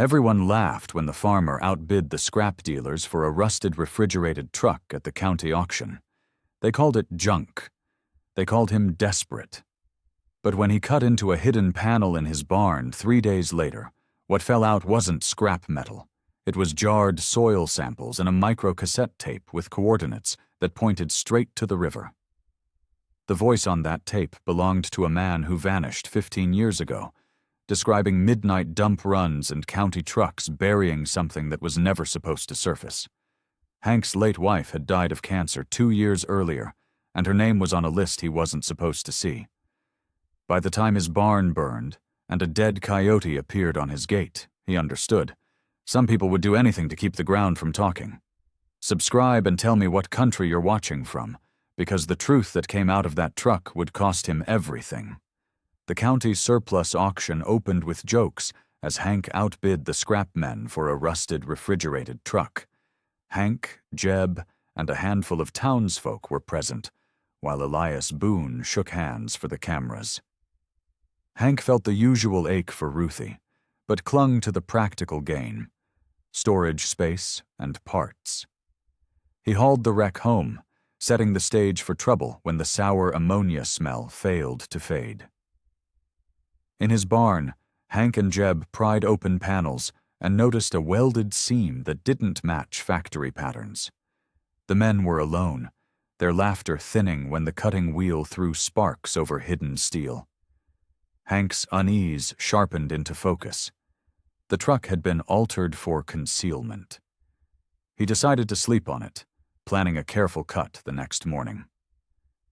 Everyone laughed when the farmer outbid the scrap dealers for a rusted refrigerated truck at the county auction. They called it junk. They called him desperate. But when he cut into a hidden panel in his barn 3 days later, what fell out wasn't scrap metal. It was jarred soil samples and a microcassette tape with coordinates that pointed straight to the river. The voice on that tape belonged to a man who vanished 15 years ago, describing midnight dump runs and county trucks burying something that was never supposed to surface. Hank's late wife had died of cancer 2 years earlier, and her name was on a list he wasn't supposed to see. By the time his barn burned and a dead coyote appeared on his gate, he understood. Some people would do anything to keep the ground from talking. Subscribe and tell me what country you're watching from, because the truth that came out of that truck would cost him everything. The county surplus auction opened with jokes as Hank outbid the scrap men for a rusted refrigerated truck. Hank, Jeb, and a handful of townsfolk were present, while Elias Boone shook hands for the cameras. Hank felt the usual ache for Ruthie, but clung to the practical gain: storage space and parts. He hauled the wreck home, setting the stage for trouble when the sour ammonia smell failed to fade. In his barn, Hank and Jeb pried open panels and noticed a welded seam that didn't match factory patterns. The men were alone, their laughter thinning when the cutting wheel threw sparks over hidden steel. Hank's unease sharpened into focus. The truck had been altered for concealment. He decided to sleep on it, planning a careful cut the next morning.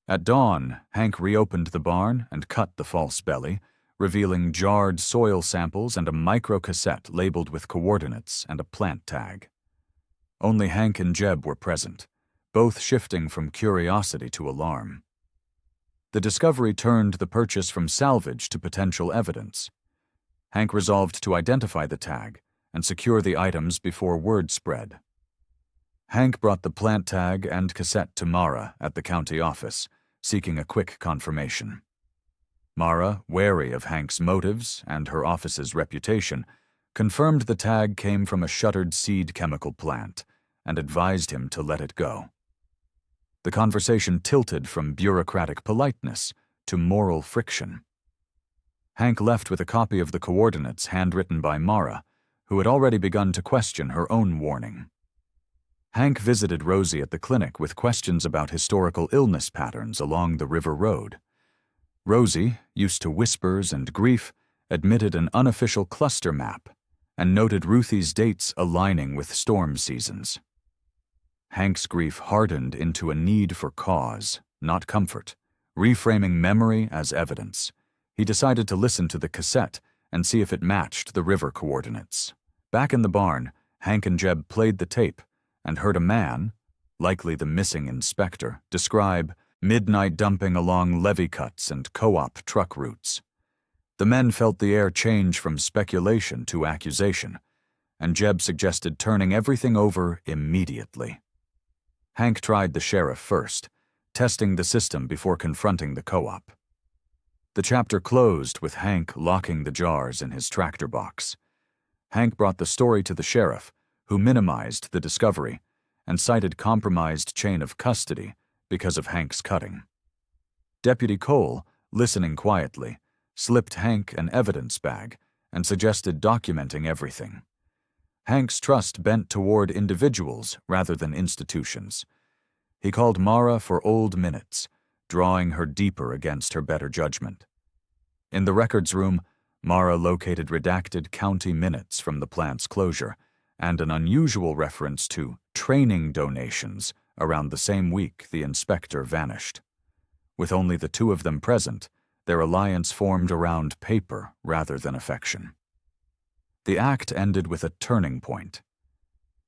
At dawn, Hank reopened the barn and cut the false belly, revealing jarred soil samples and a microcassette labeled with coordinates and a plant tag. Only Hank and Jeb were present, both shifting from curiosity to alarm. The discovery turned the purchase from salvage to potential evidence. Hank resolved to identify the tag and secure the items before word spread. Hank brought the plant tag and cassette to Mara at the county office, seeking a quick confirmation. Mara, wary of Hank's motives and her office's reputation, confirmed the tag came from a shuttered seed chemical plant and advised him to let it go. The conversation tilted from bureaucratic politeness to moral friction. Hank left with a copy of the coordinates handwritten by Mara, who had already begun to question her own warning. Hank visited Rosie at the clinic with questions about historical illness patterns along the river road. Rosie, used to whispers and grief, admitted an unofficial cluster map and noted Ruthie's dates aligning with storm seasons. Hank's grief hardened into a need for cause, not comfort, reframing memory as evidence. He decided to listen to the cassette and see if it matched the river coordinates. Back in the barn, Hank and Jeb played the tape and heard a man, likely the missing inspector, describe midnight dumping along levee cuts and co-op truck routes. The men felt the air change from speculation to accusation, and Jeb suggested turning everything over immediately. Hank tried the sheriff first, testing the system before confronting the co-op. The chapter closed with Hank locking the jars in his tractor box. Hank brought the story to the sheriff, who minimized the discovery and cited compromised chain of custody because of Hank's cutting. Deputy Cole, listening quietly, slipped Hank an evidence bag and suggested documenting everything. Hank's trust bent toward individuals rather than institutions. He called Mara for old minutes, drawing her deeper against her better judgment. In the records room, Mara located redacted county minutes from the plant's closure and an unusual reference to training donations around the same week the inspector vanished. With only the two of them present, their alliance formed around paper rather than affection. The act ended with a turning point.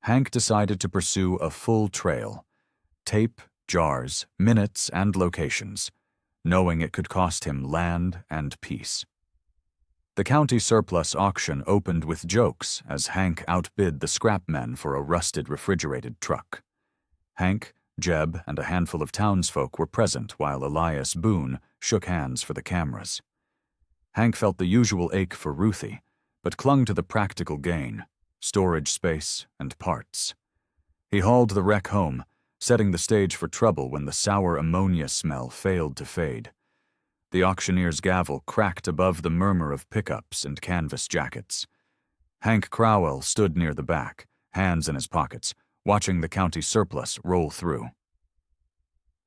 Hank decided to pursue a full trail: tape, jars, minutes, and locations, knowing it could cost him land and peace. The county surplus auction opened with jokes as Hank outbid the scrap men for a rusted refrigerated truck. Hank, Jeb, and a handful of townsfolk were present while Elias Boone shook hands for the cameras. Hank felt the usual ache for Ruthie, but clung to the practical gain, storage space and parts. He hauled the wreck home, setting the stage for trouble when the sour ammonia smell failed to fade. The auctioneer's gavel cracked above the murmur of pickups and canvas jackets. Hank Crowell stood near the back, hands in his pockets, watching the county surplus roll through.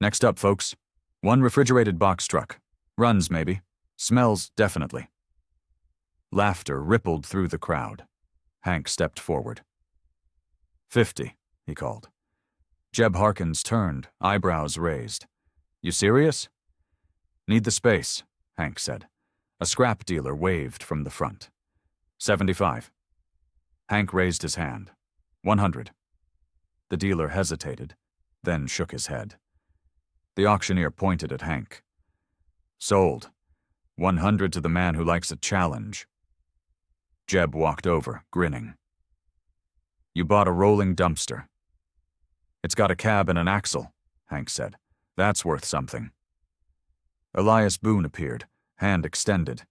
Next up, folks. 1 refrigerated box truck. Runs, maybe. Smells, definitely. Laughter rippled through the crowd. Hank stepped forward. 50, he called. Jeb Harkins turned, eyebrows raised. You serious? Need the space, Hank said. A scrap dealer waved from the front. 75. Hank raised his hand. 100. The dealer hesitated, then shook his head. The auctioneer pointed at Hank. Sold. 100 to the man who likes a challenge. Jeb walked over, grinning. You bought a rolling dumpster. It's got a cab and an axle, Hank said. That's worth something. Elias Boone appeared, hand extended.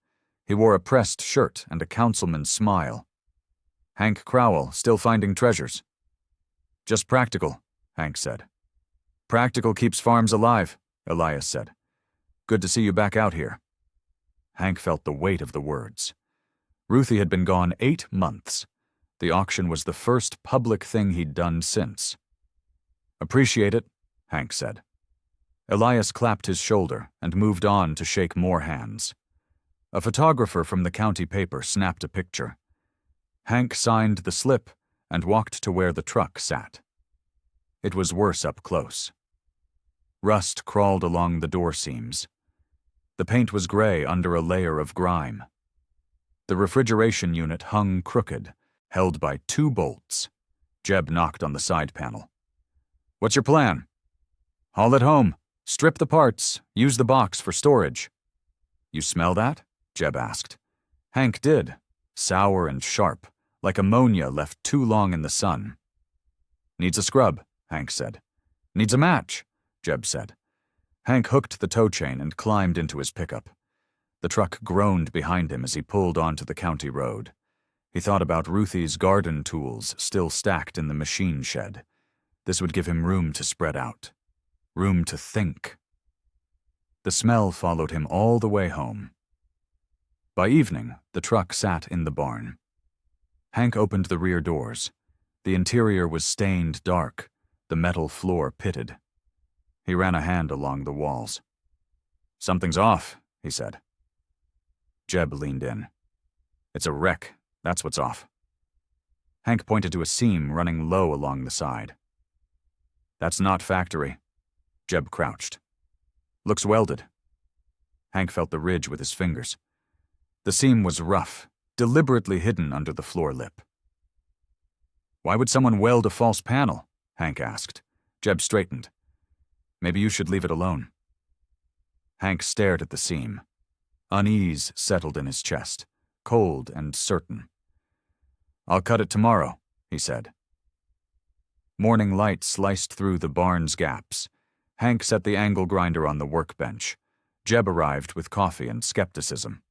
He wore a pressed shirt and a councilman's smile. Hank Crowell, still finding treasures. Just practical, Hank said. Practical keeps farms alive, Elias said. Good to see you back out here. Hank felt the weight of the words. Ruthie had been gone 8 months. The auction was the first public thing he'd done since. Appreciate it, Hank said. Elias clapped his shoulder and moved on to shake more hands. A photographer from the county paper snapped a picture. Hank signed the slip and walked to where the truck sat. It was worse up close. Rust crawled along the door seams. The paint was gray under a layer of grime. The refrigeration unit hung crooked, held by 2 bolts. Jeb knocked on the side panel. What's your plan? Haul it home. Strip the parts. Use the box for storage. You smell that? Jeb asked. Hank did. Sour and sharp, like ammonia left too long in the sun. Needs a scrub, Hank said. Needs a match, Jeb said. Hank hooked the tow chain and climbed into his pickup. The truck groaned behind him as he pulled onto the county road. He thought about Ruthie's garden tools still stacked in the machine shed. This would give him room to spread out. Room to think. The smell followed him all the way home. By evening, the truck sat in the barn. Hank opened the rear doors. The interior was stained dark, the metal floor pitted. He ran a hand along the walls. Something's off, he said. Jeb leaned in. It's a wreck, that's what's off. Hank pointed to a seam running low along the side. That's not factory. Jeb crouched. Looks welded. Hank felt the ridge with his fingers. The seam was rough, deliberately hidden under the floor lip. Why would someone weld a false panel? Hank asked. Jeb straightened. Maybe you should leave it alone. Hank stared at the seam. Unease settled in his chest, cold and certain. I'll cut it tomorrow, he said. Morning light sliced through the barn's gaps. Hank set the angle grinder on the workbench. Jeb arrived with coffee and skepticism.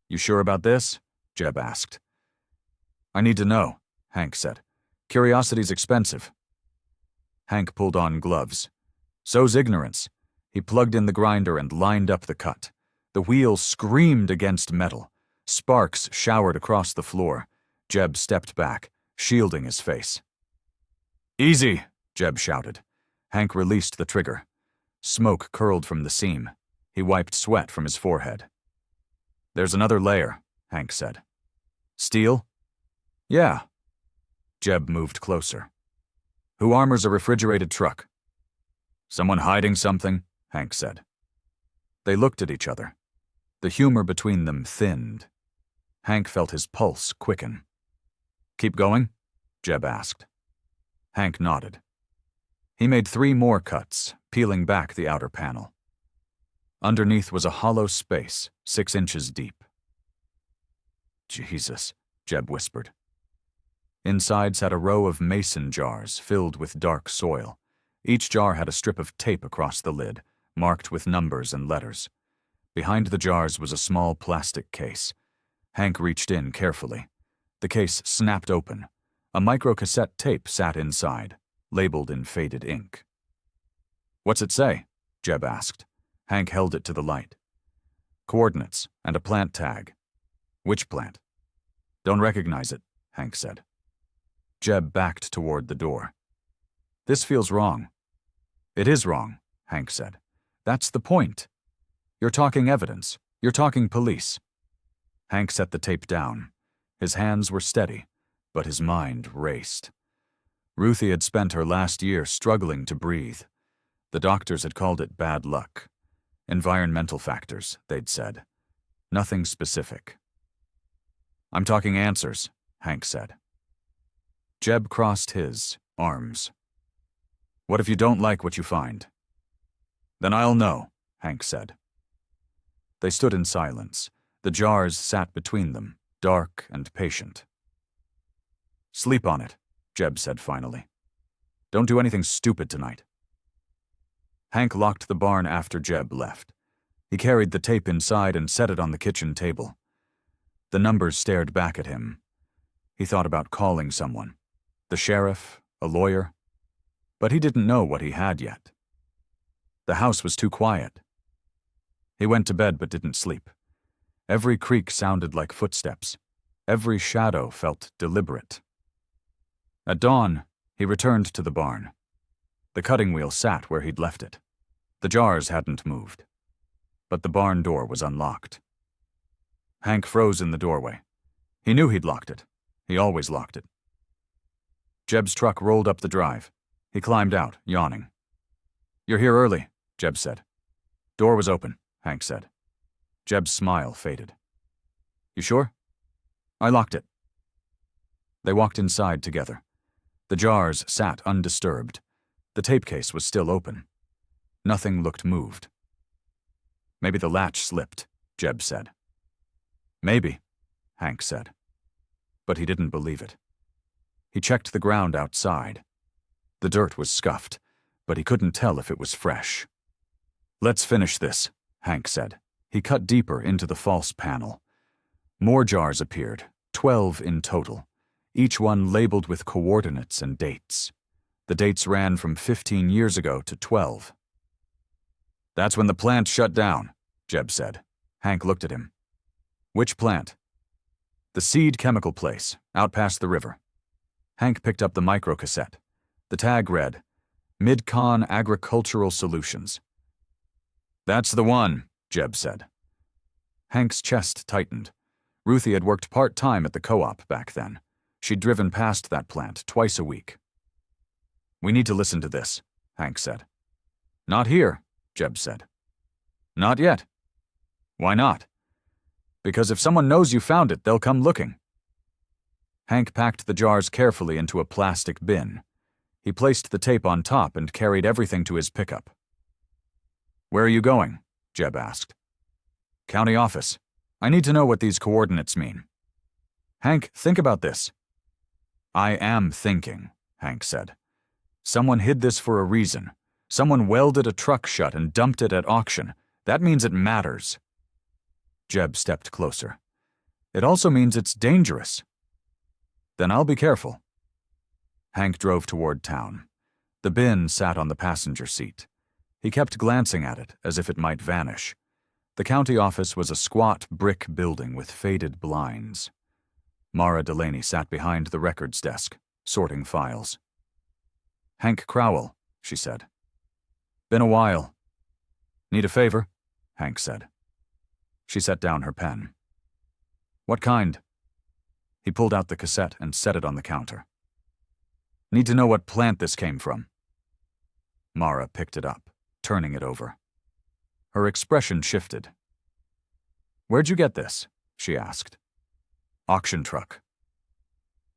You sure about this? Jeb asked. I need to know, Hank said. Curiosity's expensive. Hank pulled on gloves. So's ignorance. He plugged in the grinder and lined up the cut. The wheel screamed against metal. Sparks showered across the floor. Jeb stepped back, shielding his face. Easy, Jeb shouted. Hank released the trigger. Smoke curled from the seam. He wiped sweat from his forehead. There's another layer, Hank said. Steel? Yeah. Jeb moved closer. Who armors a refrigerated truck? Someone hiding something, Hank said. They looked at each other. The humor between them thinned. Hank felt his pulse quicken. Keep going? Jeb asked. Hank nodded. He made 3 more cuts, peeling back the outer panel. Underneath was a hollow space, 6 inches deep. Jesus, Jeb whispered. Inside sat a row of mason jars filled with dark soil. Each jar had a strip of tape across the lid, marked with numbers and letters. Behind the jars was a small plastic case. Hank reached in carefully. The case snapped open. A microcassette tape sat inside, labeled in faded ink. "What's it say?" Jeb asked. Hank held it to the light. "Coordinates and a plant tag." "Which plant?" "Don't recognize it," Hank said. Jeb backed toward the door. "This feels wrong." "It is wrong," Hank said. "That's the point. You're talking evidence. You're talking police." Hank set the tape down. His hands were steady, but his mind raced. Ruthie had spent her last year struggling to breathe. The doctors had called it bad luck. Environmental factors, they'd said. Nothing specific. "I'm talking answers," Hank said. Jeb crossed his arms. "What if you don't like what you find?" "Then I'll know," Hank said. They stood in silence. The jars sat between them, dark and patient. "Sleep on it," Jeb said finally. "Don't do anything stupid tonight." Hank locked the barn after Jeb left. He carried the tape inside and set it on the kitchen table. The numbers stared back at him. He thought about calling someone. The sheriff, a lawyer. But he didn't know what he had yet. The house was too quiet. He went to bed but didn't sleep. Every creak sounded like footsteps. Every shadow felt deliberate. At dawn, he returned to the barn. The cutting wheel sat where he'd left it. The jars hadn't moved. But the barn door was unlocked. Hank froze in the doorway. He knew he'd locked it. He always locked it. Jeb's truck rolled up the drive. He climbed out, yawning. "You're here early," Jeb said. "Door was open," Hank said. Jeb's smile faded. "You sure?" "I locked it." They walked inside together. The jars sat undisturbed. The tape case was still open. Nothing looked moved. "Maybe the latch slipped," Jeb said. "Maybe," Hank said. But he didn't believe it. He checked the ground outside. The dirt was scuffed, but he couldn't tell if it was fresh. "Let's finish this," Hank said. He cut deeper into the false panel. More jars appeared, 12 in total, each one labeled with coordinates and dates. The dates ran from 15 years ago to 12. "That's when the plant shut down," Jeb said. Hank looked at him. "Which plant?" "The seed chemical place, out past the river." Hank picked up the microcassette. The tag read, "Midcon Agricultural Solutions." "That's the one," Jeb said. Hank's chest tightened. Ruthie had worked part-time at the co-op back then. She'd driven past that plant twice a week. "We need to listen to this," Hank said. "Not here," Jeb said. "Not yet." "Why not?" "Because if someone knows you found it, they'll come looking." Hank packed the jars carefully into a plastic bin. He placed the tape on top and carried everything to his pickup. "Where are you going?" Jeb asked. "County office. I need to know what these coordinates mean." "Hank, think about this." "I am thinking," Hank said. "Someone hid this for a reason. Someone welded a truck shut and dumped it at auction. That means it matters." Jeb stepped closer. "It also means it's dangerous." "Then I'll be careful." Hank drove toward town. The bin sat on the passenger seat. He kept glancing at it as if it might vanish. The county office was a squat brick building with faded blinds. Mara Delaney sat behind the records desk, sorting files. "Hank Crowell," she said. "Been a while." "Need a favor?" Hank said. She set down her pen. "What kind?" He pulled out the cassette and set it on the counter. "Need to know what plant this came from." Mara picked it up, turning it over. Her expression shifted. "Where'd you get this?" she asked. "Auction truck."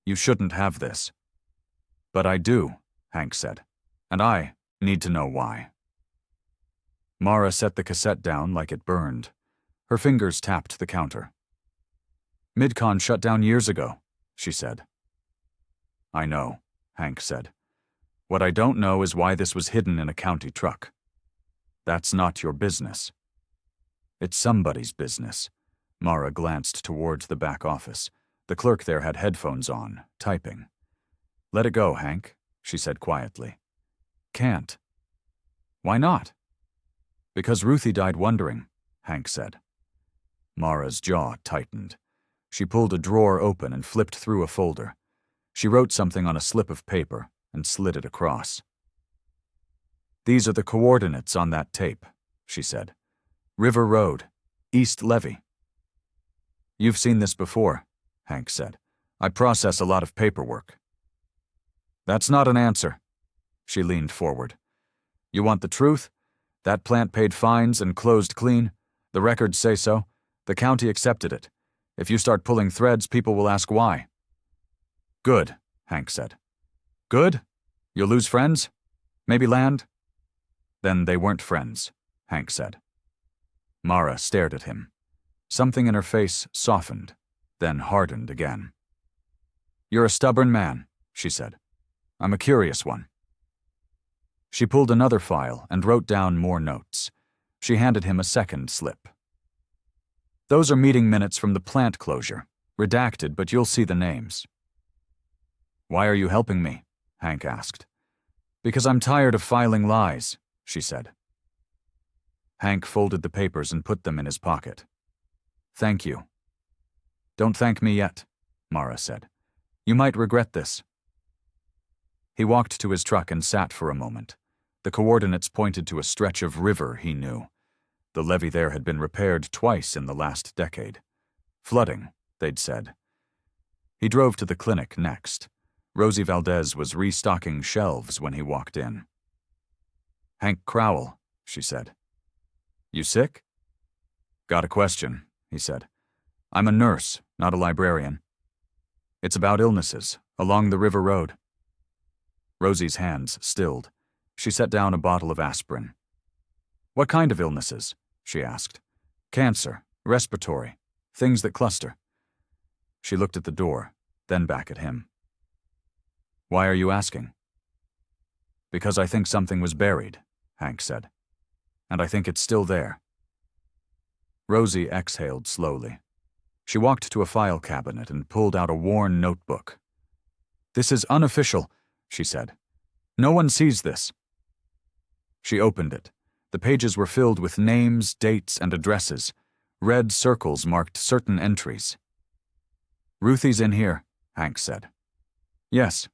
"You shouldn't have this." "But I do," Hank said. "And I need to know why." Mara set the cassette down like it burned. Her fingers tapped the counter. "Midcon shut down years ago," she said. "I know," Hank said. "What I don't know is why this was hidden in a county truck. That's not your business. It's somebody's business. Mara glanced towards the back office. The clerk there had headphones on, typing. "Let it go, Hank," she said quietly. "Can't." "Why not?" "Because Ruthie died wondering," Hank said. Mara's jaw tightened. She pulled a drawer open and flipped through a folder. She wrote something on a slip of paper and slid it across. "These are the coordinates on that tape," she said. "River Road, East Levee." "You've seen this before," Hank said. "I process a lot of paperwork." "That's not an answer." She leaned forward. "You want the truth? That plant paid fines and closed clean. The records say so. The county accepted it. If you start pulling threads, people will ask why." "Good," Hank said. "Good? You'll lose friends? Maybe land?" "Then they weren't friends," Hank said. Mara stared at him. Something in her face softened, then hardened again. "You're a stubborn man," she said. "I'm a curious one." She pulled another file and wrote down more notes. She handed him a second slip. "Those are meeting minutes from the plant closure. Redacted, but you'll see the names." "Why are you helping me?" Hank asked. "Because I'm tired of filing lies," she said. Hank folded the papers and put them in his pocket. "Thank you." "Don't thank me yet," Mara said. "You might regret this." He walked to his truck and sat for a moment. The coordinates pointed to a stretch of river he knew. The levee there had been repaired twice in the last decade. Flooding, they'd said. He drove to the clinic next. Rosie Valdez was restocking shelves when he walked in. "Hank Crowell," she said. "You sick?" "Got a question," he said. "I'm a nurse, not a librarian. It's about illnesses, along the river road." Rosie's hands stilled. She set down a bottle of aspirin. "What kind of illnesses?" she asked. "Cancer, respiratory, things that cluster." She looked at the door, then back at him. "Why are you asking?" "Because I think something was buried," Hank said. "And I think it's still there." Rosie exhaled slowly. She walked to a file cabinet and pulled out a worn notebook. "This is unofficial," she said. "No one sees this." She opened it. The pages were filled with names, dates, and addresses. Red circles marked certain entries. "Ruthie's in here," Hank said. "Yes."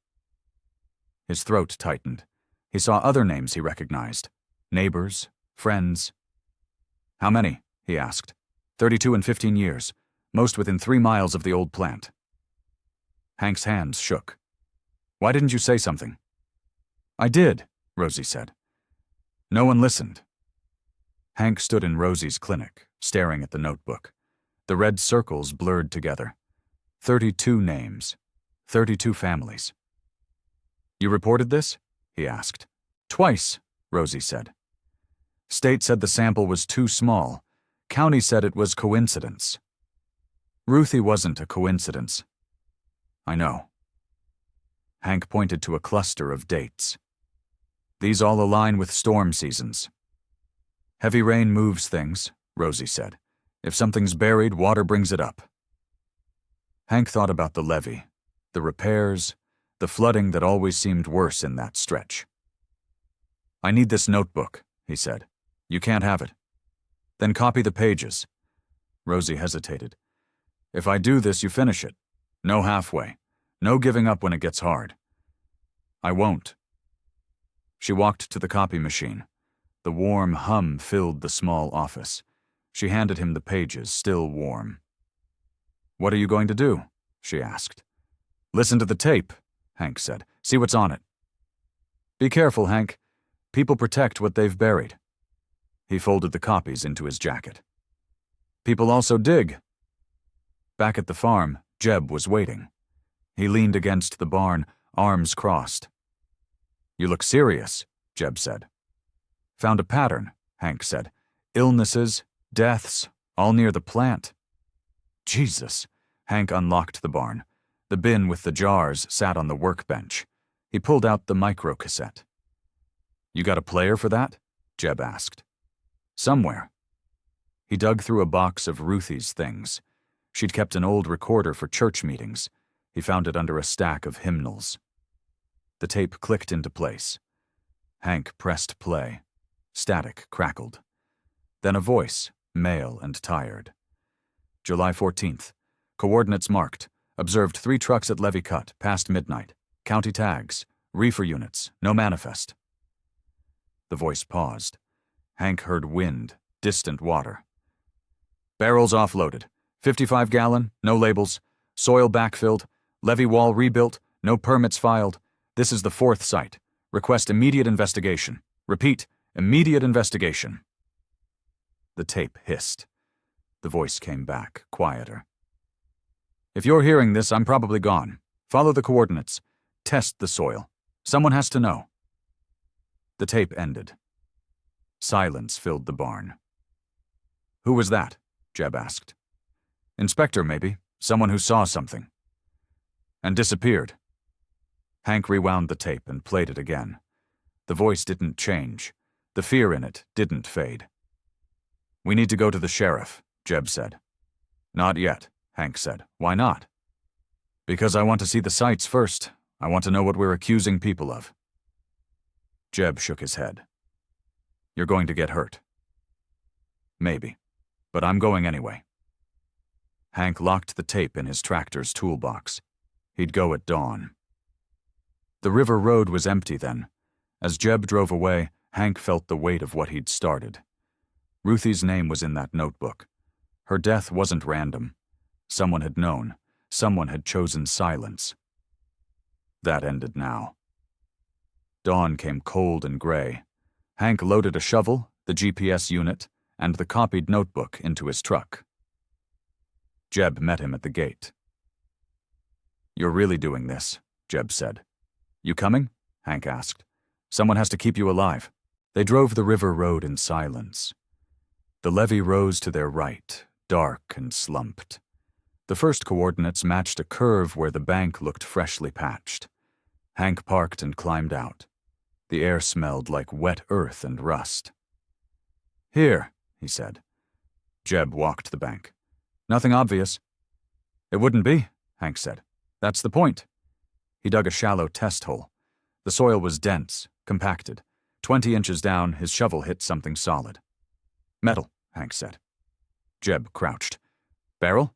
His throat tightened. He saw other names he recognized. Neighbors, friends. "How many?" he asked. 32 and 15 years, most within 3 miles of the old plant." Hank's hands shook. "Why didn't you say something?" "I did," Rosie said. No one listened. Hank stood in Rosie's clinic, staring at the notebook. The red circles blurred together. 32 names. 32 families. "You reported this?" he asked. "Twice," Rosie said. "State said the sample was too small. County said it was coincidence." "Ruthie wasn't a coincidence." "I know." Hank pointed to a cluster of dates. "These all align with storm seasons." "Heavy rain moves things," Rosie said. "If something's buried, water brings it up." Hank thought about the levee, the repairs, the flooding that always seemed worse in that stretch. "I need this notebook," he said. "You can't have it." "Then copy the pages." Rosie hesitated. "If I do this, you finish it. No halfway. No giving up when it gets hard." "I won't." She walked to the copy machine. The warm hum filled the small office. She handed him the pages, still warm. "What are you going to do?" she asked. "Listen to the tape," Hank said. "See what's on it." "Be careful, Hank. People protect what they've buried." He folded the copies into his jacket. "People also dig." Back at the farm, Jeb was waiting. He leaned against the barn, arms crossed. "You look serious," Jeb said. "Found a pattern," Hank said. "Illnesses, deaths, all near the plant." Jesus! Hank unlocked the barn. The bin with the jars sat on the workbench. He pulled out the microcassette. "You got a player for that?" Jeb asked. "Somewhere." He dug through a box of Ruthie's things. She'd kept an old recorder for church meetings. He found it under a stack of hymnals. The tape clicked into place. Hank pressed play. Static crackled. Then a voice, male and tired. July 14th. Coordinates marked. Observed 3 trucks at Levy Cut, past midnight. County tags. Reefer units. No manifest. The voice paused. Hank heard wind, distant water. Barrels offloaded. 55-gallon, no labels. Soil backfilled. Levee wall rebuilt. No permits filed. This is the 4th site. Request immediate investigation. Repeat, immediate investigation. The tape hissed. The voice came back, quieter. If you're hearing this, I'm probably gone. Follow the coordinates. Test the soil. Someone has to know. The tape ended. Silence filled the barn. Who was that? Jeb asked. Inspector, maybe. Someone who saw something. And disappeared. Hank rewound the tape and played it again. The voice didn't change. The fear in it didn't fade. We need to go to the sheriff, Jeb said. Not yet, Hank said. Why not? Because I want to see the sites first. I want to know what we're accusing people of. Jeb shook his head. You're going to get hurt. Maybe. But I'm going anyway. Hank locked the tape in his tractor's toolbox. He'd go at dawn. The river road was empty then. As Jeb drove away, Hank felt the weight of what he'd started. Ruthie's name was in that notebook. Her death wasn't random. Someone had known. Someone had chosen silence. That ended now. Dawn came cold and gray. Hank loaded a shovel, the GPS unit, and the copied notebook into his truck. Jeb met him at the gate. You're really doing this, Jeb said. You coming? Hank asked. Someone has to keep you alive. They drove the river road in silence. The levee rose to their right, dark and slumped. The first coordinates matched a curve where the bank looked freshly patched. Hank parked and climbed out. The air smelled like wet earth and rust. Here, he said. Jeb walked the bank. Nothing obvious. It wouldn't be, Hank said. That's the point. He dug a shallow test hole. The soil was dense, compacted. 20 inches down, his shovel hit something solid. Metal, Hank said. Jeb crouched. Barrel?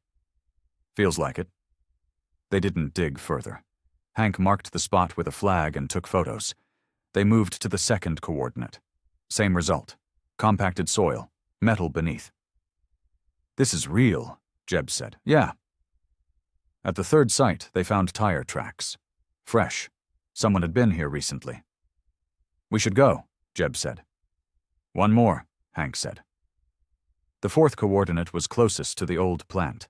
Feels like it. They didn't dig further. Hank marked the spot with a flag and took photos. They moved to the second coordinate. Same result. Compacted soil. Metal beneath. This is real, Jeb said. Yeah. At the third site, they found tire tracks. Fresh. Someone had been here recently. We should go, Jeb said. One more, Hank said. The fourth coordinate was closest to the old plant.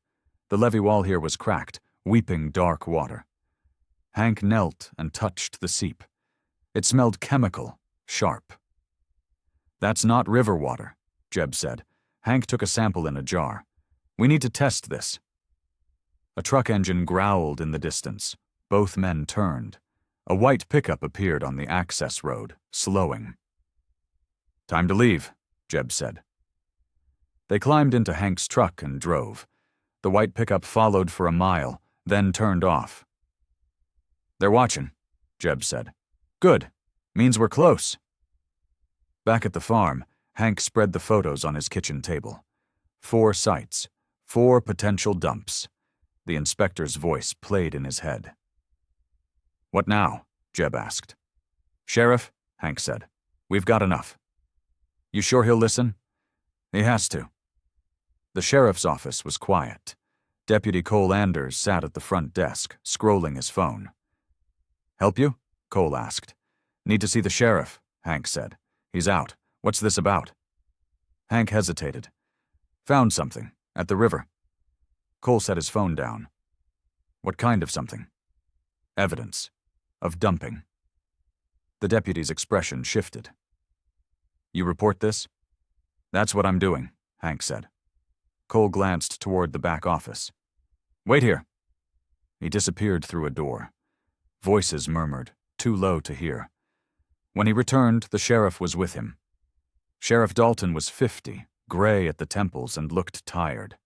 The levee wall here was cracked, weeping dark water. Hank knelt and touched the seep. It smelled chemical, sharp. That's not river water, Jeb said. Hank took a sample in a jar. We need to test this. A truck engine growled in the distance. Both men turned. A white pickup appeared on the access road, slowing. Time to leave, Jeb said. They climbed into Hank's truck and drove. The white pickup followed for a mile, then turned off. They're watching, Jeb said. Good. Means we're close. Back at the farm, Hank spread the photos on his kitchen table. 4 sites, 4 potential dumps. The inspector's voice played in his head. What now? Jeb asked. Sheriff, Hank said. We've got enough. You sure he'll listen? He has to. The sheriff's office was quiet. Deputy Cole Anders sat at the front desk, scrolling his phone. Help you? Cole asked. Need to see the sheriff, Hank said. He's out. What's this about? Hank hesitated. Found something, at the river. Cole set his phone down. What kind of something? Evidence. Of dumping. The deputy's expression shifted. You report this? That's what I'm doing, Hank said. Cole glanced toward the back office. Wait here. He disappeared through a door. Voices murmured, too low to hear. When he returned, the sheriff was with him. Sheriff Dalton was 50, gray at the temples and looked tired.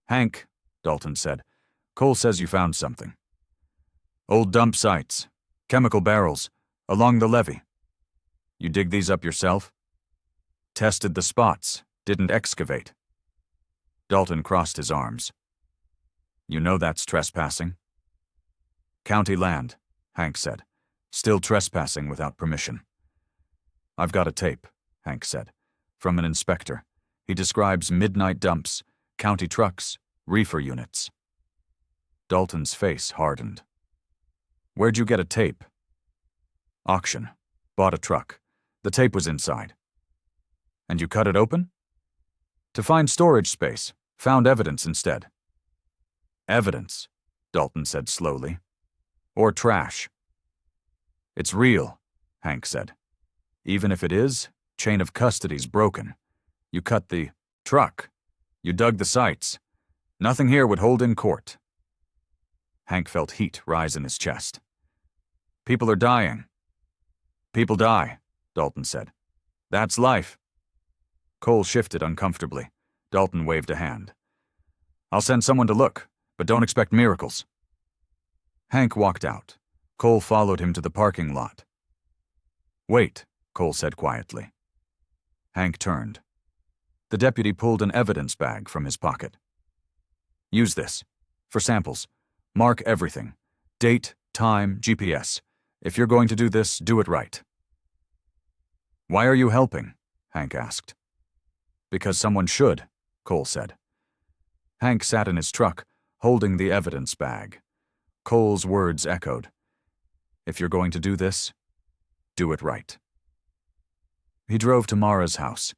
"Hank," Dalton said, "Cole says you found something. Old dump sites, chemical barrels, along the levee. You dig these up yourself?" "Tested the spots, didn't excavate." Dalton crossed his arms. "You know that's trespassing?" "County land," Hank said, "still trespassing without permission." "I've got a tape," Hank said, "from an inspector. He describes midnight dumps, county trucks, reefer units." Dalton's face hardened. "Where'd you get a tape?" "Auction. Bought a truck. The tape was inside." "And you cut it open?" "To find storage space. Found evidence instead." "Evidence," Dalton said slowly. "Or trash?" "It's real," Hank said. "Even if it is, chain of custody's broken. You cut the truck. You dug the sites. Nothing here would hold in court." Hank felt heat rise in his chest. "People are dying." "People die," Dalton said. "That's life." Cole shifted uncomfortably. Dalton waved a hand. "I'll send someone to look, but don't expect miracles." Hank walked out. Cole followed him to the parking lot. "Wait," Cole said quietly. Hank turned. The deputy pulled an evidence bag from his pocket. "Use this. For samples. Mark everything. Date, time, GPS. If you're going to do this, do it right." "Why are you helping?" Hank asked. "Because someone should," Cole said. Hank sat in his truck, holding the evidence bag. Cole's words echoed. "If you're going to do this, do it right." He drove to Mara's house.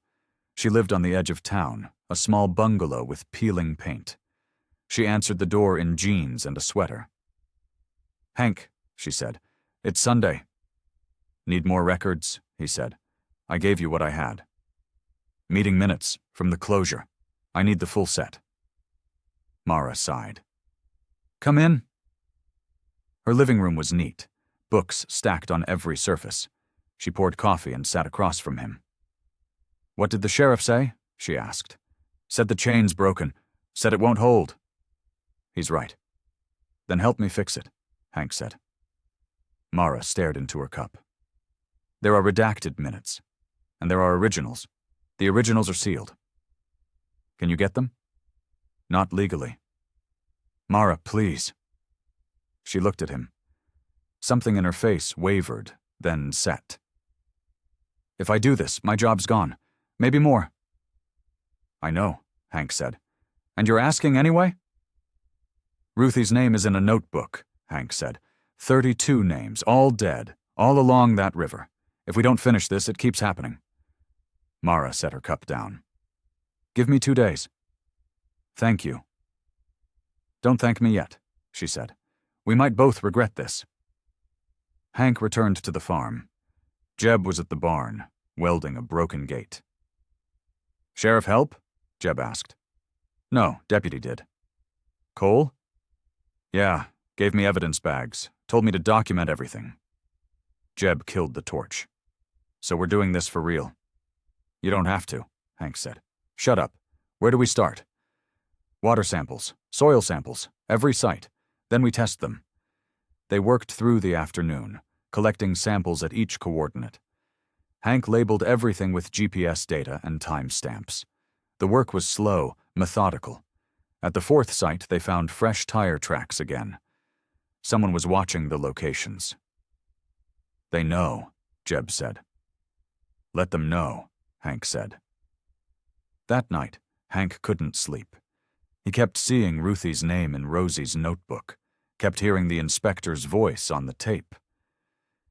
She lived on the edge of town, a small bungalow with peeling paint. She answered the door in jeans and a sweater. "Hank," she said, "it's Sunday." "Need more records?" he said. "I gave you what I had." "Meeting minutes, from the closure. I need the full set." Mara sighed. "Come in." Her living room was neat, books stacked on every surface. She poured coffee and sat across from him. "What did the sheriff say?" she asked. "Said the chain's broken. Said it won't hold." "He's right." "Then help me fix it," Hank said. Mara stared into her cup. "There are redacted minutes, and there are originals. The originals are sealed." "Can you get them?" "Not legally." "Mara, please." She looked at him. Something in her face wavered, then set. "If I do this, my job's gone. Maybe more." "I know," Hank said. "And you're asking anyway?" "Ruthie's name is in a notebook," Hank said. 32 names, all dead, all along that river. If we don't finish this, it keeps happening." Mara set her cup down. "Give me 2 days." "Thank you." "Don't thank me yet," she said. "We might both regret this." Hank returned to the farm. Jeb was at the barn, welding a broken gate. "Sheriff help?" Jeb asked. "No, deputy did." "Cole?" "Yeah, gave me evidence bags, told me to document everything." Jeb killed the torch. "So we're doing this for real." "You don't have to," Hank said. "Shut up. Where do we start?" "Water samples, soil samples, every site. Then we test them." They worked through the afternoon, collecting samples at each coordinate. Hank labeled everything with GPS data and timestamps. The work was slow, methodical. At the 4th site, they found fresh tire tracks again. Someone was watching the locations. "They know," Jeb said. "Let them know," Hank said. That night, Hank couldn't sleep. He kept seeing Ruthie's name in Rosie's notebook, kept hearing the inspector's voice on the tape.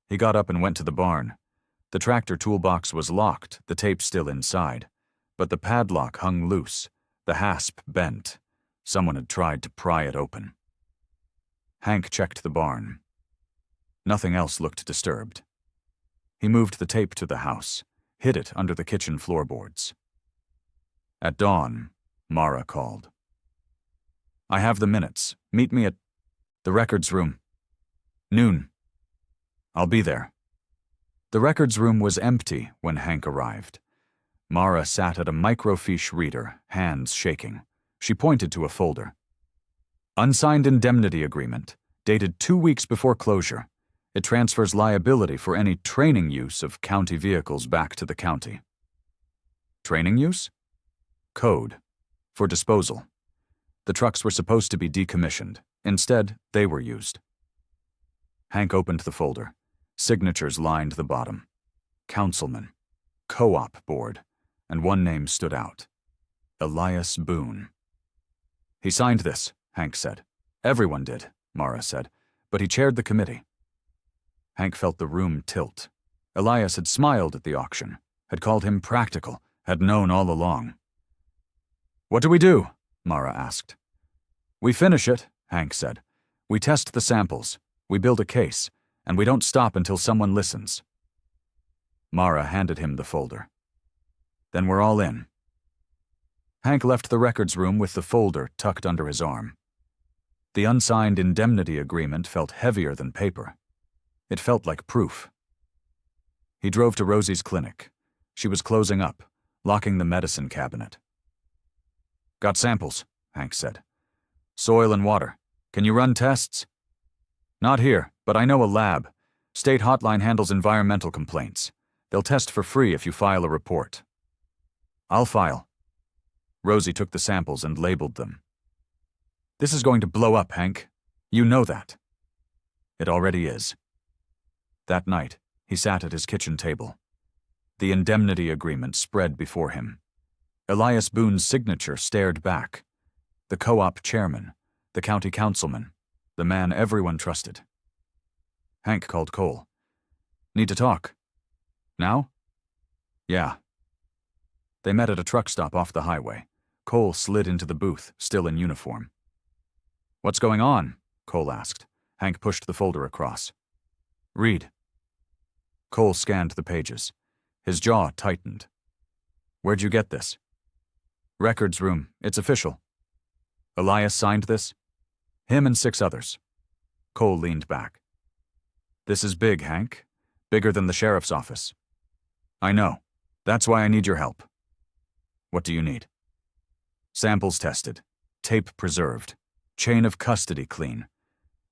He got up and went to the barn. The tractor toolbox was locked, the tape still inside, but the padlock hung loose, the hasp bent. Someone had tried to pry it open. Hank checked the barn. Nothing else looked disturbed. He moved the tape to the house, hid it under the kitchen floorboards. At dawn, Mara called. "I have the minutes. Meet me at the records room. Noon. I'll be there." The records room was empty when Hank arrived. Mara sat at a microfiche reader, hands shaking. She pointed to a folder. Unsigned indemnity agreement, dated 2 weeks before closure. It transfers liability for any training use of county vehicles back to the county. Training use? Code. For disposal. The trucks were supposed to be decommissioned. Instead, they were used. Hank opened the folder. Signatures lined the bottom. Councilman. Co-op board. And one name stood out. Elias Boone. He signed this, Hank said. Everyone did, Mara said, but he chaired the committee. Hank felt the room tilt. Elias had smiled at the auction, had called him practical, had known all along. What do we do? Mara asked. We finish it, Hank said. We test the samples, we build a case, and we don't stop until someone listens. Mara handed him the folder. Then we're all in. Hank left the records room with the folder tucked under his arm. The unsigned indemnity agreement felt heavier than paper. It felt like proof. He drove to Rosie's clinic. She was closing up, locking the medicine cabinet. Got samples, Hank said. Soil and water. Can you run tests? Not here, but I know a lab. State hotline handles environmental complaints. They'll test for free if you file a report. I'll file. Rosie took the samples and labeled them. This is going to blow up, Hank. You know that. It already is. That night, he sat at his kitchen table. The indemnity agreement spread before him. Elias Boone's signature stared back. The co-op chairman, the county councilman, the man everyone trusted. Hank called Cole. Need to talk. Now? Yeah. They met at a truck stop off the highway. Cole slid into the booth, still in uniform. What's going on? Cole asked. Hank pushed the folder across. Read. Cole scanned the pages. His jaw tightened. Where'd you get this? Records room. It's official. Elias signed this? Him and 6 others. Cole leaned back. This is big, Hank. Bigger than the sheriff's office. I know. That's why I need your help. What do you need? Samples tested. Tape preserved. Chain of custody clean.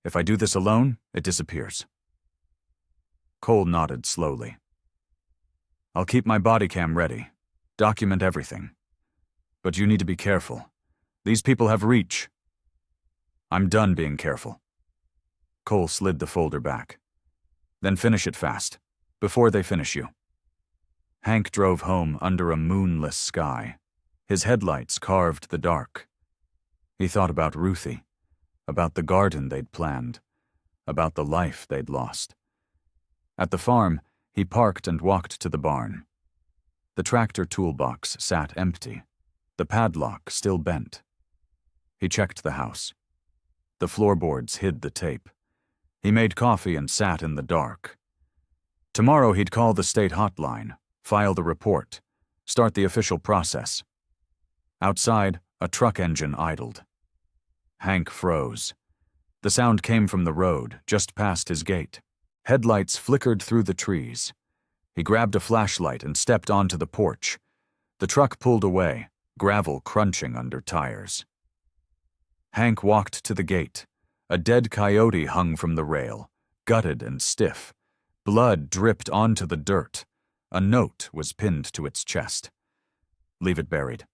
If I do this alone, it disappears. Cole nodded slowly. I'll keep my body cam ready. Document everything. But you need to be careful. These people have reach. I'm done being careful. Cole slid the folder back. Then finish it fast, before they finish you. Hank drove home under a moonless sky. His headlights carved the dark. He thought about Ruthie, about the garden they'd planned, about the life they'd lost. At the farm, he parked and walked to the barn. The tractor toolbox sat empty, the padlock still bent. He checked the house. The floorboards hid the tape. He made coffee and sat in the dark. Tomorrow he'd call the state hotline, file the report, start the official process. Outside, a truck engine idled. Hank froze. The sound came from the road, just past his gate. Headlights flickered through the trees. He grabbed a flashlight and stepped onto the porch. The truck pulled away, gravel crunching under tires. Hank walked to the gate. A dead coyote hung from the rail, gutted and stiff. Blood dripped onto the dirt. A note was pinned to its chest. Leave it buried.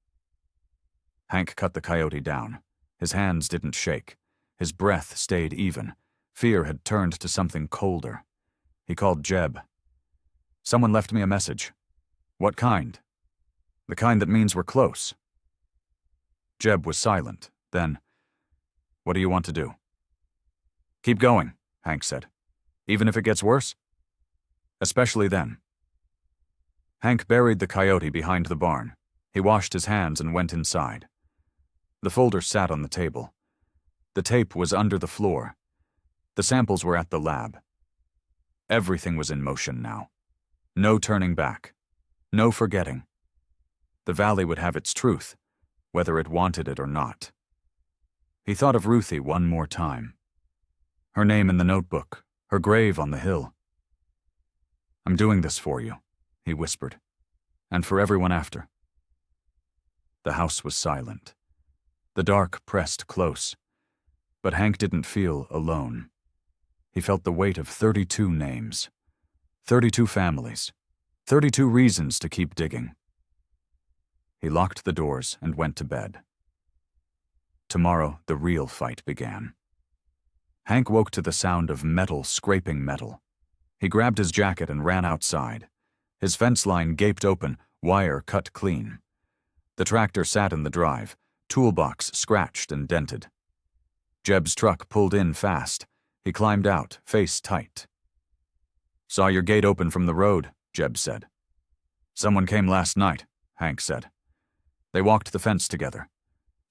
Hank cut the coyote down. His hands didn't shake. His breath stayed even. Fear had turned to something colder. He called Jeb. Someone left me a message. What kind? The kind that means we're close. Jeb was silent. Then, what do you want to do? Keep going, Hank said. Even if it gets worse? Especially then. Hank buried the coyote behind the barn. He washed his hands and went inside. The folder sat on the table. The tape was under the floor. The samples were at the lab. Everything was in motion now. No turning back. No forgetting. The valley would have its truth, whether it wanted it or not. He thought of Ruthie one more time. Her name in the notebook, her grave on the hill. I'm doing this for you, he whispered. and for everyone after. The house was silent. The dark pressed close. But Hank didn't feel alone. He felt the weight of 32 names, 32 families, 32 reasons to keep digging. He locked the doors and went to bed. Tomorrow, the real fight began. Hank woke to the sound of metal scraping metal. He grabbed his jacket and ran outside. His fence line gaped open, wire cut clean. The tractor sat in the drive, toolbox scratched and dented. Jeb's truck pulled in fast. He climbed out, face tight. "Saw your gate open from the road," Jeb said. "Someone came last night," Hank said. They walked the fence together.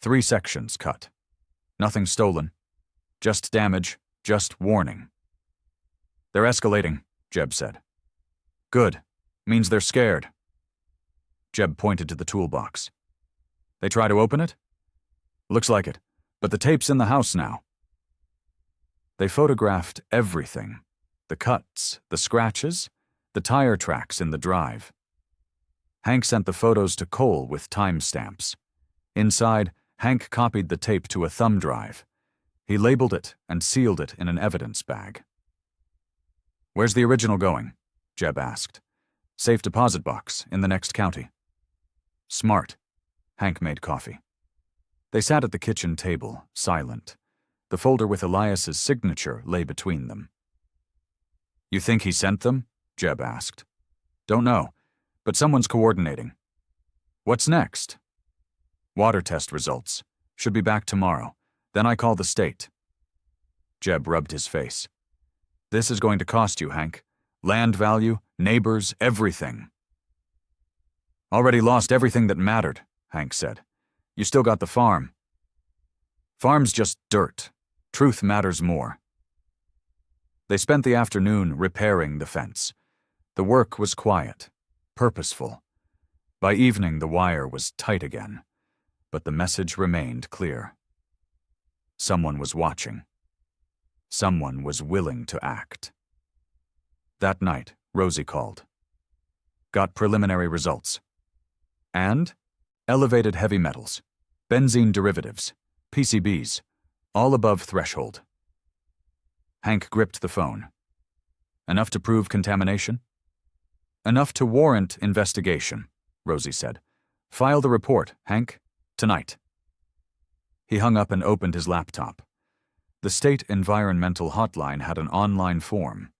3 sections cut. Nothing stolen. Just damage, just warning. "They're escalating," Jeb said. "Good. Means they're scared." Jeb pointed to the toolbox. "They try to open it?" "Looks like it, but the tape's in the house now." They photographed everything. The cuts, the scratches, the tire tracks in the drive. Hank sent the photos to Cole with timestamps. Inside, Hank copied the tape to a thumb drive. He labeled it and sealed it in an evidence bag. "Where's the original going?" Jeb asked. "Safe deposit box in the next county." "Smart." Hank made coffee. They sat at the kitchen table, silent. The folder with Elias's signature lay between them. "You think he sent them?" Jeb asked. "Don't know, but someone's coordinating." "What's next?" "Water test results. Should be back tomorrow. Then I call the state." Jeb rubbed his face. "This is going to cost you, Hank. Land value, neighbors, everything." "Already lost everything that mattered," Hank said. "You still got the farm." "Farm's just dirt. Truth matters more." They spent the afternoon repairing the fence. The work was quiet, purposeful. By evening, the wire was tight again, but the message remained clear. Someone was watching. Someone was willing to act. That night, Rosie called. "Got preliminary results. And elevated heavy metals, benzene derivatives, PCBs, all above threshold." Hank gripped the phone. "Enough to prove contamination?" "Enough to warrant investigation," Rosie said. "File the report, Hank, tonight." He hung up and opened his laptop. The state environmental hotline had an online form.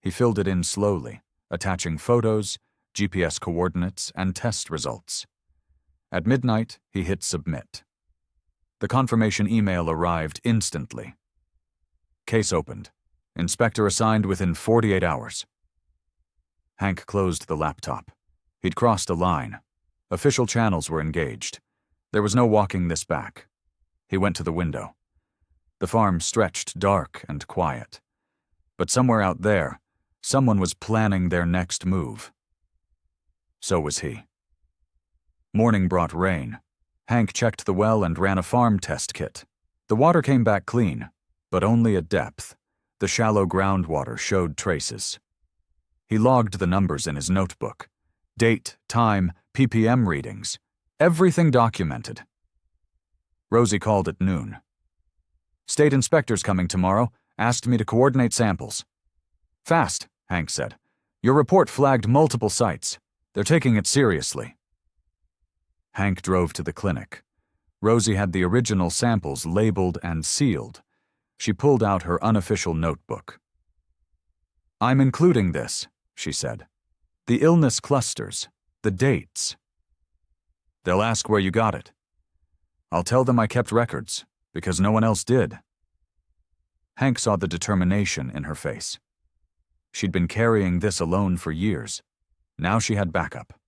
He filled it in slowly, attaching photos, GPS coordinates, and test results. At midnight, he hit submit. The confirmation email arrived instantly. "Case opened. Inspector assigned within 48 hours." Hank closed the laptop. He'd crossed a line. Official channels were engaged. There was no walking this back. He went to the window. The farm stretched dark and quiet. But somewhere out there, someone was planning their next move. So was he. Morning brought rain. Hank checked the well and ran a farm test kit. The water came back clean, but only at depth. The shallow groundwater showed traces. He logged the numbers in his notebook. Date, time, ppm readings. Everything documented. Rosie called at noon. "State inspector's coming tomorrow. Asked me to coordinate samples." "Fast," Hank said. "Your report flagged multiple sites. They're taking it seriously." Hank drove to the clinic. Rosie had the original samples labeled and sealed. She pulled out her unofficial notebook. "I'm including this," she said. "The illness clusters, the dates." "They'll ask where you got it." "I'll tell them I kept records, because no one else did." Hank saw the determination in her face. She'd been carrying this alone for years. Now she had backup.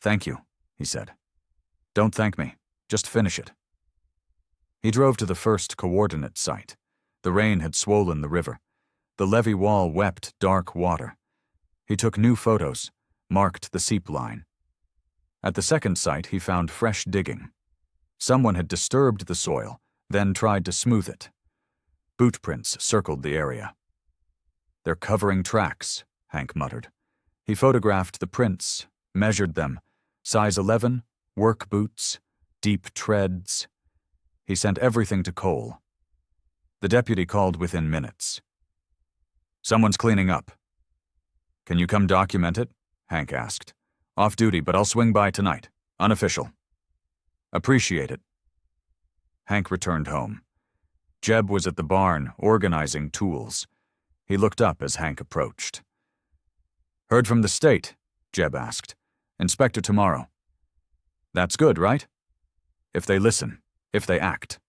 "Thank you," he said. "Don't thank me. Just finish it." He drove to the first coordinate site. The rain had swollen the river. The levee wall wept dark water. He took new photos, marked the seep line. At the second site, he found fresh digging. Someone had disturbed the soil, then tried to smooth it. Boot prints circled the area. "They're covering tracks," Hank muttered. He photographed the prints, measured them. Size 11, work boots, deep treads. He sent everything to Cole. The deputy called within minutes. "Someone's cleaning up." "Can you come document it?" Hank asked. "Off duty, but I'll swing by tonight. Unofficial." "Appreciate it." Hank returned home. Jeb was at the barn, organizing tools. He looked up as Hank approached. "Heard from the state?" Jeb asked. "Inspector tomorrow." "That's good, right?" "If they listen, if they act."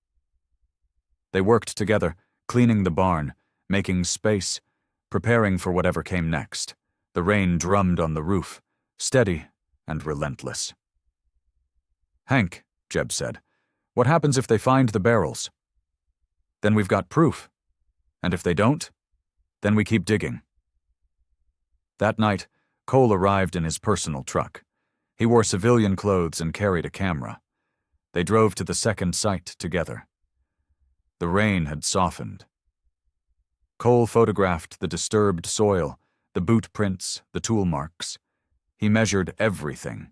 They worked together, cleaning the barn, making space, preparing for whatever came next. The rain drummed on the roof, steady and relentless. "Hank," Jeb said, "what happens if they find the barrels?" "Then we've got proof. And if they don't, then we keep digging." That night, Cole arrived in his personal truck. He wore civilian clothes and carried a camera. They drove to the second site together. The rain had softened. Cole photographed the disturbed soil, the boot prints, the tool marks. He measured everything.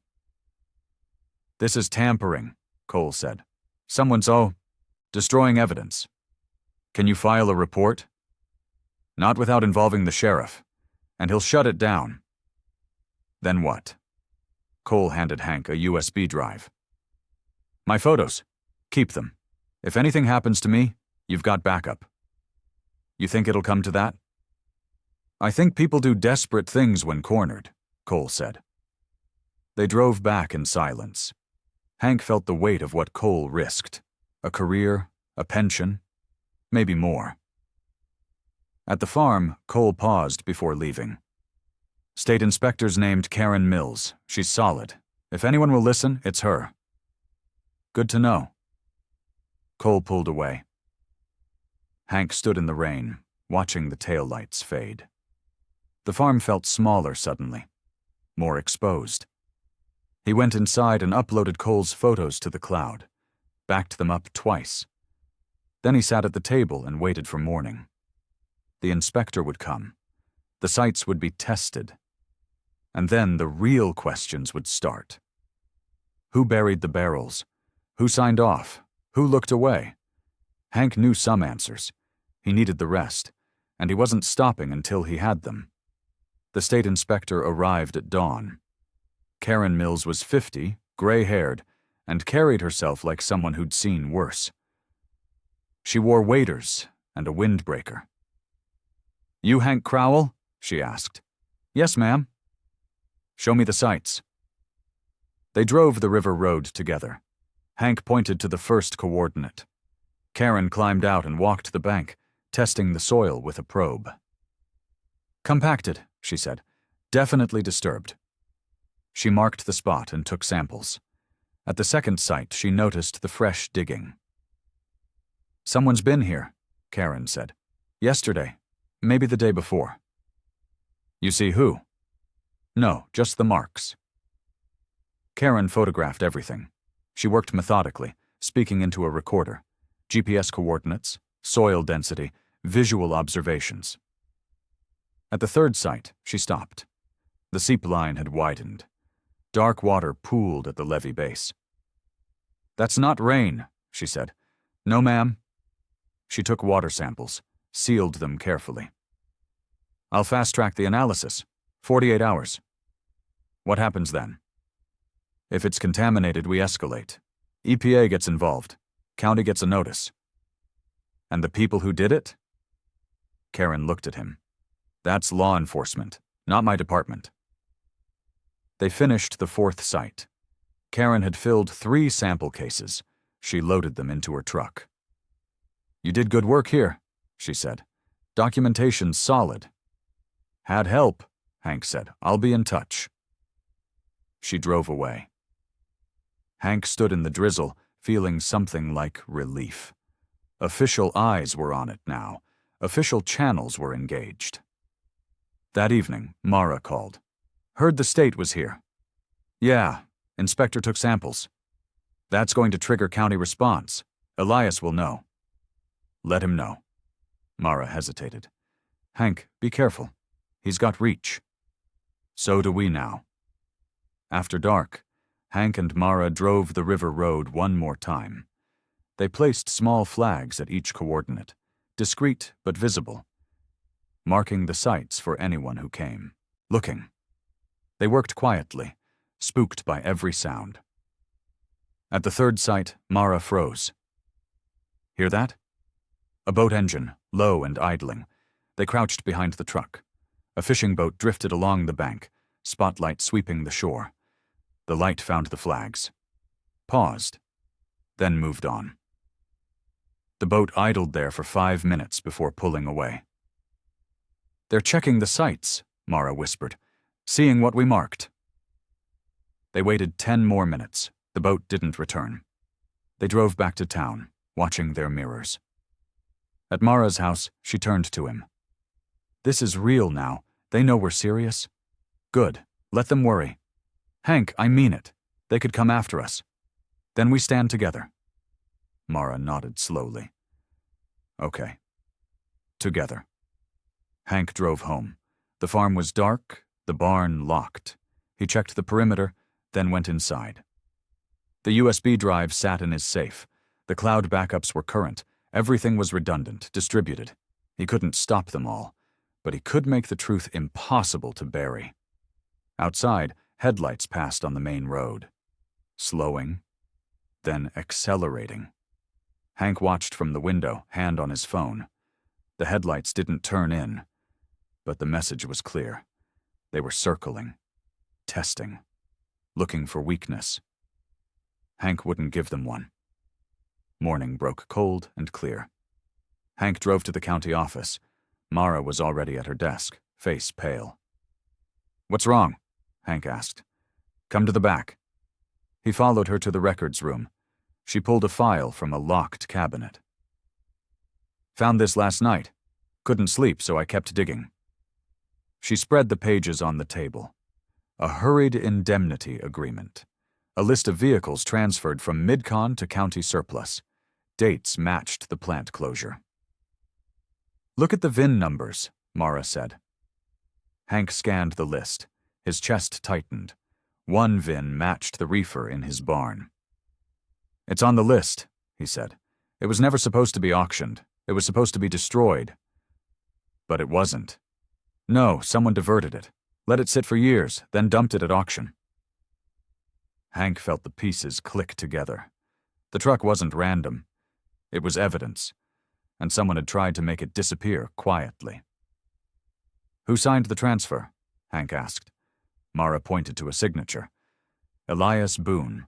"This is tampering," Cole said. "Someone's destroying evidence. Can you file a report?" "Not without involving the sheriff, and he'll shut it down." "Then what?" Cole handed Hank a USB drive. "My photos. Keep them. If anything happens to me, you've got backup." "You think it'll come to that?" "I think people do desperate things when cornered," Cole said. They drove back in silence. Hank felt the weight of what Cole risked. A career, a pension, maybe more. At the farm, Cole paused before leaving. "State inspector's named Karen Mills. She's solid. If anyone will listen, it's her." "Good to know." Cole pulled away. Hank stood in the rain, watching the taillights fade. The farm felt smaller suddenly, more exposed. He went inside and uploaded Cole's photos to the cloud, backed them up twice. Then he sat at the table and waited for morning. The inspector would come. The sites would be tested. And then the real questions would start. Who buried the barrels? Who signed off? Who looked away? Hank knew some answers. He needed the rest, and he wasn't stopping until he had them. The state inspector arrived at dawn. Karen Mills was 50, gray-haired, and carried herself like someone who'd seen worse. She wore waders and a windbreaker. "You Hank Crowell?" she asked. "Yes, ma'am." "Show me the sites." They drove the river road together. Hank pointed to the first coordinate. Karen climbed out and walked the bank, testing the soil with a probe. "Compacted," she said. "Definitely disturbed." She marked the spot and took samples. At the second site, she noticed the fresh digging. "Someone's been here," Karen said. "Yesterday, maybe the day before." "You see who?" "No, just the marks." Karen photographed everything. She worked methodically, speaking into a recorder. GPS coordinates, soil density, visual observations. At the third site, she stopped. The seep line had widened. Dark water pooled at the levee base. "That's not rain," she said. "No, ma'am." She took water samples, sealed them carefully. "I'll fast-track the analysis. 48 hours. "What happens then?" "If it's contaminated, we escalate. EPA gets involved. County gets a notice." "And the people who did it?" Karen looked at him. "That's law enforcement, not my department." They finished the fourth site. Karen had filled 3 sample cases. She loaded them into her truck. "You did good work here," she said. "Documentation's solid." "Had help," Hank said. "I'll be in touch." She drove away. Hank stood in the drizzle, feeling something like relief. Official eyes were on it now. Official channels were engaged. That evening, Mara called. "Heard the state was here." "Yeah, inspector took samples." "That's going to trigger county response. Elias will know." "Let him know." Mara hesitated. "Hank, be careful. He's got reach." "So do we now." After dark, Hank and Mara drove the river road one more time. They placed small flags at each coordinate, discreet but visible, marking the sites for anyone who came, looking. They worked quietly, spooked by every sound. At the third site, Mara froze. Hear that? A boat engine, low and idling. They crouched behind the truck. A fishing boat drifted along the bank, spotlight sweeping the shore. The light found the flags, paused, then moved on. The boat idled there for 5 minutes before pulling away. "They're checking the sights," Mara whispered, "seeing what we marked." They waited 10 more minutes. The boat didn't return. They drove back to town, watching their mirrors. At Mara's house, she turned to him. "This is real now. They know we're serious. Good. Let them worry. Hank, I mean it. They could come after us. Then we stand together." Mara nodded slowly. "Okay. Together." Hank drove home. The farm was dark, the barn locked. He checked the perimeter, then went inside. The USB drive sat in his safe. The cloud backups were current. Everything was redundant, distributed. He couldn't stop them all, but he could make the truth impossible to bury. Outside, headlights passed on the main road, slowing, then accelerating. Hank watched from the window, hand on his phone. The headlights didn't turn in, but the message was clear. They were circling, testing, looking for weakness. Hank wouldn't give them one. Morning broke cold and clear. Hank drove to the county office. Mara was already at her desk, face pale. "What's wrong?" Hank asked. "Come to the back." He followed her to the records room. She pulled a file from a locked cabinet. "Found this last night. Couldn't sleep, so I kept digging." She spread the pages on the table. A hurried indemnity agreement. A list of vehicles transferred from MidCon to county surplus. Dates matched the plant closure. "Look at the VIN numbers," Mara said. Hank scanned the list. His chest tightened. One VIN matched the reefer in his barn. "It's on the list," he said. "It was never supposed to be auctioned. It was supposed to be destroyed." But it wasn't. No, someone diverted it, let it sit for years, then dumped it at auction. Hank felt the pieces click together. The truck wasn't random. It was evidence, and someone had tried to make it disappear quietly. "Who signed the transfer?" Hank asked. Mara pointed to a signature. "Elias Boone,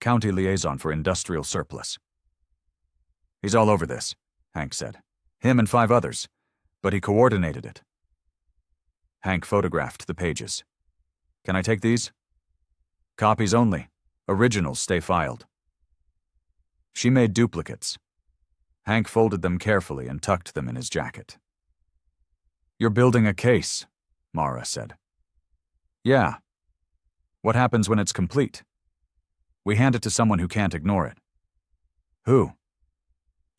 County Liaison for Industrial Surplus." "He's all over this," Hank said. "Him and 5 others. But he coordinated it." Hank photographed the pages. "Can I take these?" "Copies only. Originals stay filed." She made duplicates. Hank folded them carefully and tucked them in his jacket. "You're building a case," Mara said. "Yeah. What happens when it's complete?" "We hand it to someone who can't ignore it." "Who?"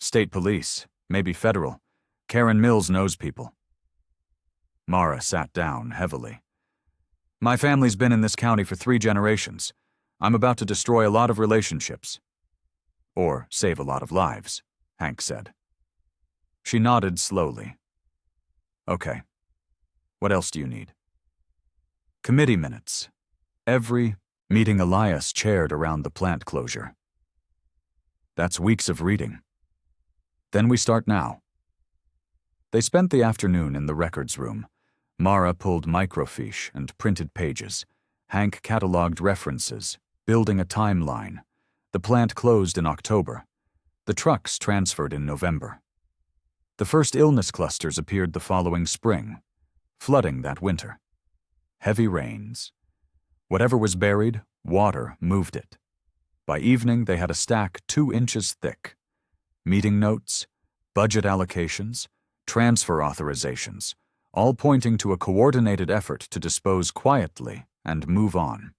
"State police, maybe federal. Karen Mills knows people." Mara sat down heavily. "My family's been in this county for 3 generations. I'm about to destroy a lot of relationships." "Or save a lot of lives," Hank said. She nodded slowly. "Okay. What else do you need?" "Committee minutes. Every meeting Elias chaired around the plant closure." "That's weeks of reading." "Then we start now." They spent the afternoon in the records room. Mara pulled microfiche and printed pages. Hank cataloged references, building a timeline. The plant closed in October. The trucks transferred in November. The first illness clusters appeared the following spring, flooding that winter. Heavy rains. Whatever was buried, water moved it. By evening, they had a stack 2 inches thick. Meeting notes, budget allocations, transfer authorizations, all pointing to a coordinated effort to dispose quietly and move on.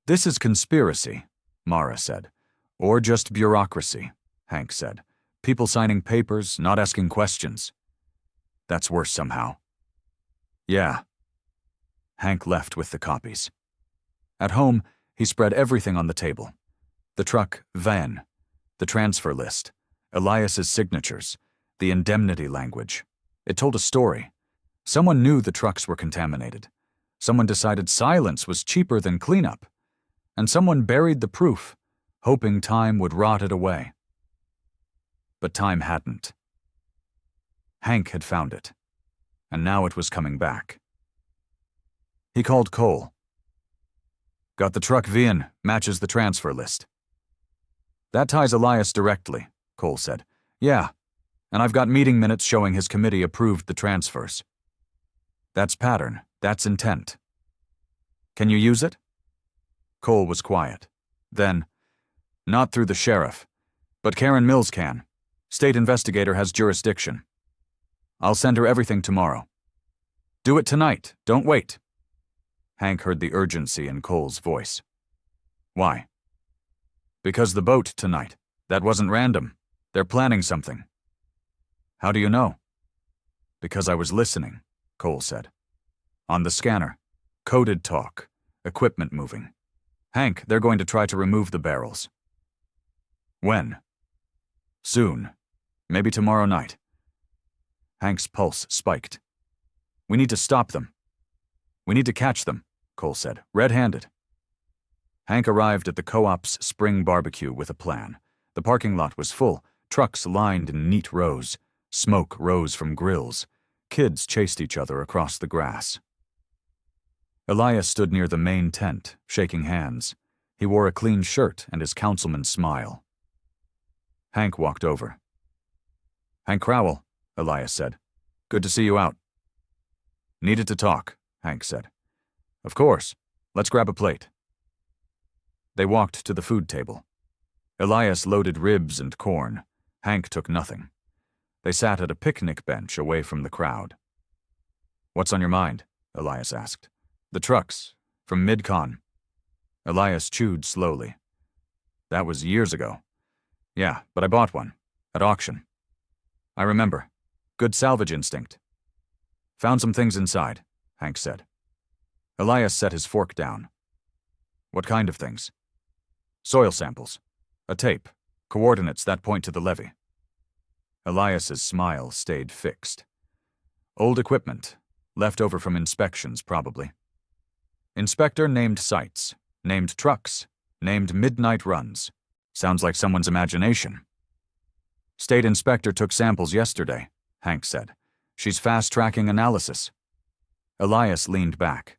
"This is conspiracy," Mara said. "Or just bureaucracy," Hank said. "People signing papers, not asking questions." "That's worse somehow." "Yeah." Hank left with the copies. At home, he spread everything on the table. The truck, van, the transfer list, Elias's signatures, the indemnity language. It told a story. Someone knew the trucks were contaminated. Someone decided silence was cheaper than cleanup. And someone buried the proof, hoping time would rot it away. But time hadn't. Hank had found it, and now it was coming back. He called Cole. Got the truck VIN, matches the transfer list. That ties Elias directly, Cole said. Yeah, and I've got meeting minutes showing his committee approved the transfers. That's pattern, that's intent. Can you use it? Cole was quiet. Then, not through the sheriff, but Karen Mills can. State investigator has jurisdiction. I'll send her everything tomorrow. Do it tonight, don't wait. Hank heard the urgency in Cole's voice. Why? Because the boat tonight. That wasn't random. They're planning something. How do you know? Because I was listening, Cole said. On the scanner. Coded talk. Equipment moving. Hank, they're going to try to remove the barrels. When? Soon. Maybe tomorrow night. Hank's pulse spiked. We need to stop them. We need to catch them, Cole said, red-handed. Hank arrived at the co-op's spring barbecue with a plan. The parking lot was full, trucks lined in neat rows. Smoke rose from grills. Kids chased each other across the grass. Elias stood near the main tent, shaking hands. He wore a clean shirt and his councilman's smile. Hank walked over. Hank Crowell, Elias said. Good to see you out. Needed to talk, Hank said. Of course. Let's grab a plate. They walked to the food table. Elias loaded ribs and corn. Hank took nothing. They sat at a picnic bench away from the crowd. What's on your mind? Elias asked. The trucks, from Mid-Con. Elias chewed slowly. That was years ago. Yeah, but I bought one. At auction. I remember. Good salvage instinct. Found some things inside, Hank said. Elias set his fork down. What kind of things? Soil samples. A tape. Coordinates that point to the levee. Elias's smile stayed fixed. Old equipment. Left over from inspections, probably. Inspector named sites. Named trucks. Named midnight runs. Sounds like someone's imagination. State inspector took samples yesterday, Hank said. She's fast-tracking analysis. Elias leaned back.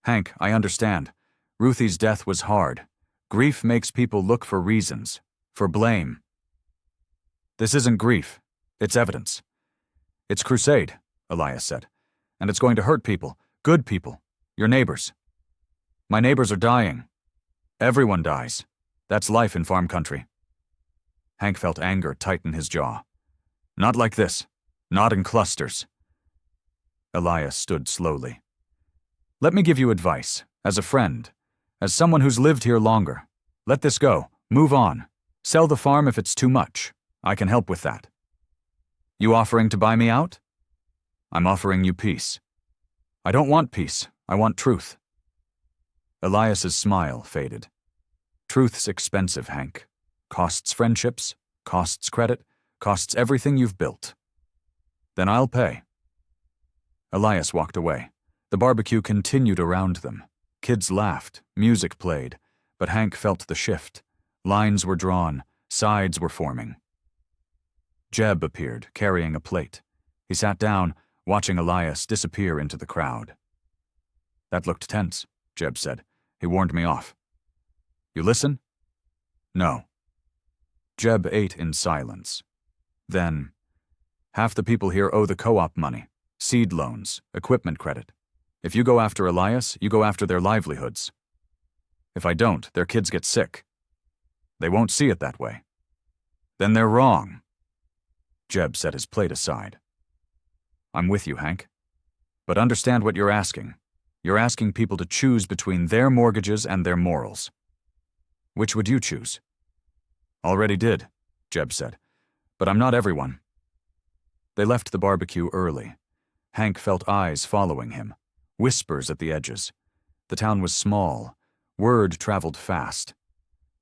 Hank, I understand. Ruthie's death was hard. Grief makes people look for reasons, for blame. This isn't grief. It's evidence. It's crusade, Elias said. And it's going to hurt people, good people, your neighbors. My neighbors are dying. Everyone dies. That's life in farm country. Hank felt anger tighten his jaw. Not like this. Not in clusters. Elias stood slowly. Let me give you advice, as a friend, as someone who's lived here longer. Let this go. Move on. Sell the farm if it's too much. I can help with that. You offering to buy me out? I'm offering you peace. I don't want peace. I want truth. Elias's smile faded. Truth's expensive, Hank. Costs friendships, costs credit, costs everything you've built. Then I'll pay. Elias walked away. The barbecue continued around them. Kids laughed, music played, but Hank felt the shift. Lines were drawn, sides were forming. Jeb appeared, carrying a plate. He sat down, watching Elias disappear into the crowd. That looked tense, Jeb said. He warned me off. You listen? No. Jeb ate in silence. Then, half the people here owe the co-op money, seed loans, equipment credit. If you go after Elias, you go after their livelihoods. If I don't, their kids get sick. They won't see it that way. Then they're wrong. Jeb set his plate aside. I'm with you, Hank. But understand what you're asking. You're asking people to choose between their mortgages and their morals. Which would you choose? Already did, Jeb said. But I'm not everyone. They left the barbecue early. Hank felt eyes following him, whispers at the edges. The town was small, Word traveled fast.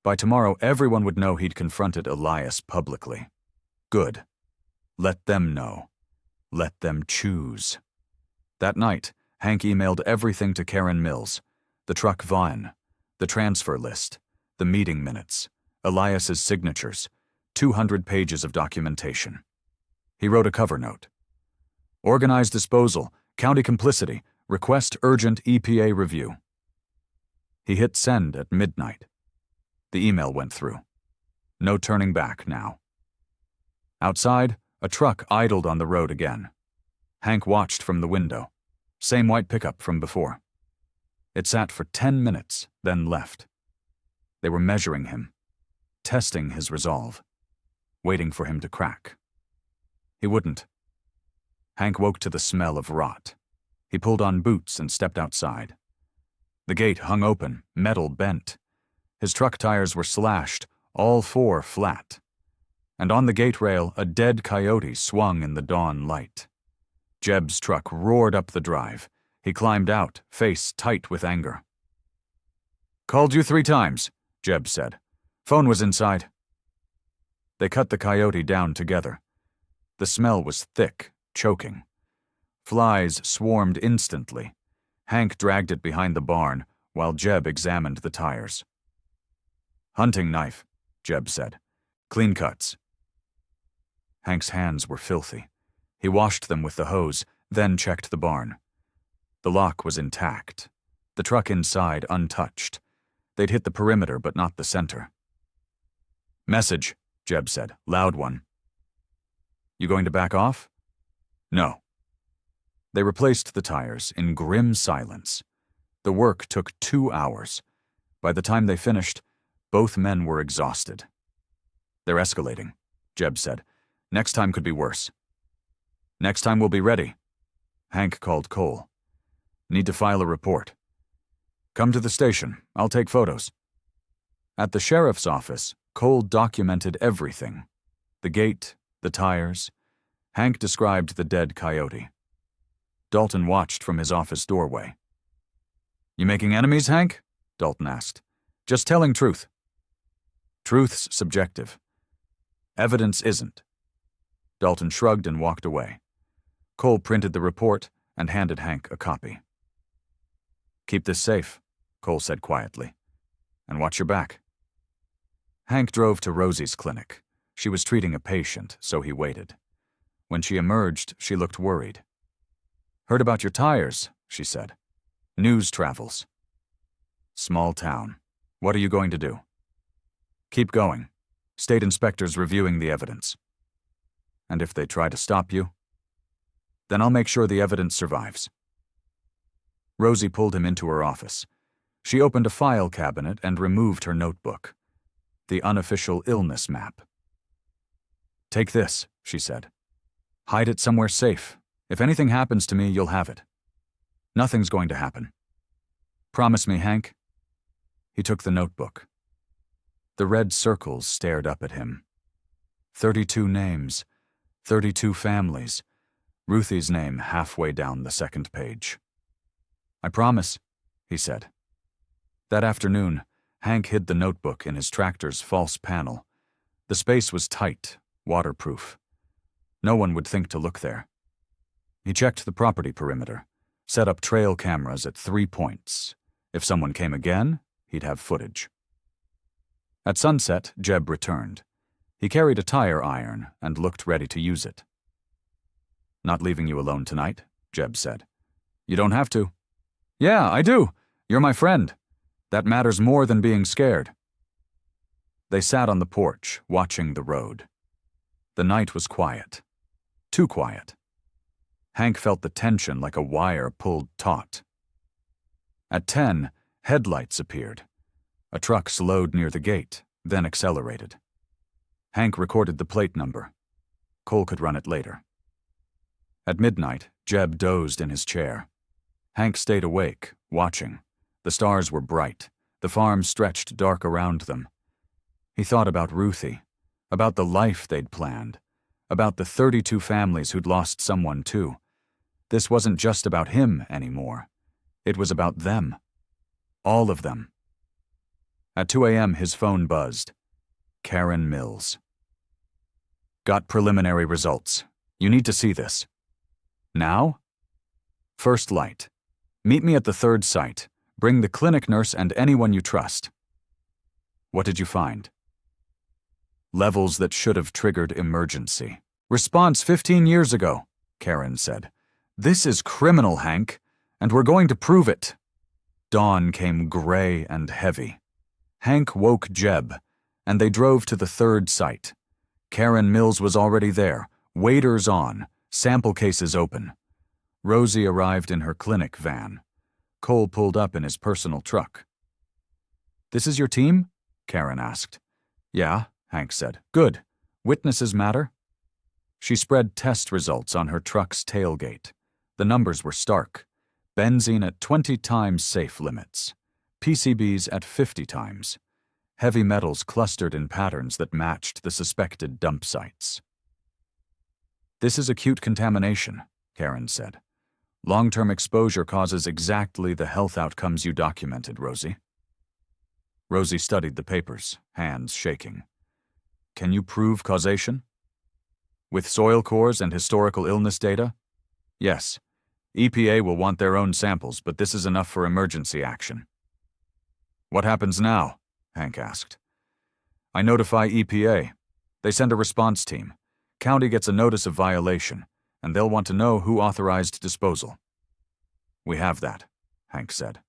By tomorrow, everyone would know he'd confronted Elias publicly. Good. Let them know. Let them choose. That night, Hank emailed everything to Karen Mills, the truck VIN, the transfer list, the meeting minutes, Elias's signatures, 200 pages of documentation. He wrote a cover note. Organized disposal, county complicity, request urgent EPA review. He hit send at midnight. The email went through. No turning back now. Outside, a truck idled on the road again. Hank watched from the window. Same white pickup from before. It sat for 10 minutes, then left. They were measuring him, testing his resolve, waiting for him to crack. He wouldn't. Hank woke to the smell of rot. He pulled on boots and stepped outside. The gate hung open, metal bent. His truck tires were slashed, all four flat. And on the gate rail, a dead coyote swung in the dawn light. Jeb's truck roared up the drive. He climbed out, face tight with anger. "Called you 3 times, Jeb said. "Phone was inside." They cut the coyote down together. The smell was thick, choking. Flies swarmed instantly. Hank dragged it behind the barn, while Jeb examined the tires. "Hunting knife," Jeb said. "Clean cuts." Hank's hands were filthy. He washed them with the hose, then checked the barn. The lock was intact. The truck inside untouched. They'd hit the perimeter, but not the center. "Message," Jeb said. "Loud one." "You going to back off?" "No." They replaced the tires in grim silence. The work took 2 hours. By the time they finished, both men were exhausted. "They're escalating," Jeb said. "Next time could be worse." "Next time we'll be ready." Hank called Cole. "Need to file a report." "Come to the station. I'll take photos." At the sheriff's office, Cole documented everything. The gate, the tires. Hank described the dead coyote. Dalton watched from his office doorway. "You making enemies, Hank?" Dalton asked. "Just telling truth." "Truth's subjective. Evidence isn't." Dalton shrugged and walked away. Cole printed the report and handed Hank a copy. "Keep this safe," Cole said quietly. "And watch your back." Hank drove to Rosie's clinic. She was treating a patient, so he waited. When she emerged, she looked worried. "Heard about your tires," she said. "News travels." "Small town. What are you going to do?" "Keep going. State inspectors reviewing the evidence." "And if they try to stop you?" "Then I'll make sure the evidence survives." Rosie pulled him into her office. She opened a file cabinet and removed her notebook. The unofficial illness map. "Take this," she said. "Hide it somewhere safe. If anything happens to me, you'll have it." "Nothing's going to happen." "Promise me, Hank." He took the notebook. The red circles stared up at him. 32 names, 32 families, Ruthie's name halfway down the second page. "I promise," he said. That afternoon, Hank hid the notebook in his tractor's false panel. The space was tight, waterproof. No one would think to look there. He checked the property perimeter, set up trail cameras at 3 points. If someone came again, he'd have footage. At sunset, Jeb returned. He carried a tire iron and looked ready to use it. "Not leaving you alone tonight," Jeb said. "You don't have to." "Yeah, I do. You're my friend. That matters more than being scared." They sat on the porch, watching the road. The night was quiet. Too quiet. Hank felt the tension like a wire pulled taut. At 10, headlights appeared. A truck slowed near the gate, then accelerated. Hank recorded the plate number. Cole could run it later. At midnight, Jeb dozed in his chair. Hank stayed awake, watching. The stars were bright. The farm stretched dark around them. He thought about Ruthie, about the life they'd planned, about the 32 families who'd lost someone too. This wasn't just about him anymore. It was about them. All of them. At 2 a.m., his phone buzzed. Karen Mills. Got preliminary results. You need to see this. Now? First light. Meet me at the third site. Bring the clinic nurse and anyone you trust. What did you find? Levels that should have triggered emergency. Response 15 years ago, Karen said. This is criminal, Hank, and we're going to prove it. Dawn came gray and heavy. Hank woke Jeb, and they drove to the third site. Karen Mills was already there, waders on, sample cases open. Rosie arrived in her clinic van. Cole pulled up in his personal truck. This is your team? Karen asked. Yeah, Hank said. Good. Witnesses matter? She spread test results on her truck's tailgate. The numbers were stark. Benzene at 20 times safe limits. PCBs at 50 times. Heavy metals clustered in patterns that matched the suspected dump sites. This is acute contamination, Karen said. Long-term exposure causes exactly the health outcomes you documented, Rosie. Rosie studied the papers, hands shaking. Can you prove causation? With soil cores and historical illness data? Yes. EPA will want their own samples, but this is enough for emergency action. What happens now? Hank asked. I notify EPA. They send a response team. County gets a notice of violation, and they'll want to know who authorized disposal. We have that, Hank said.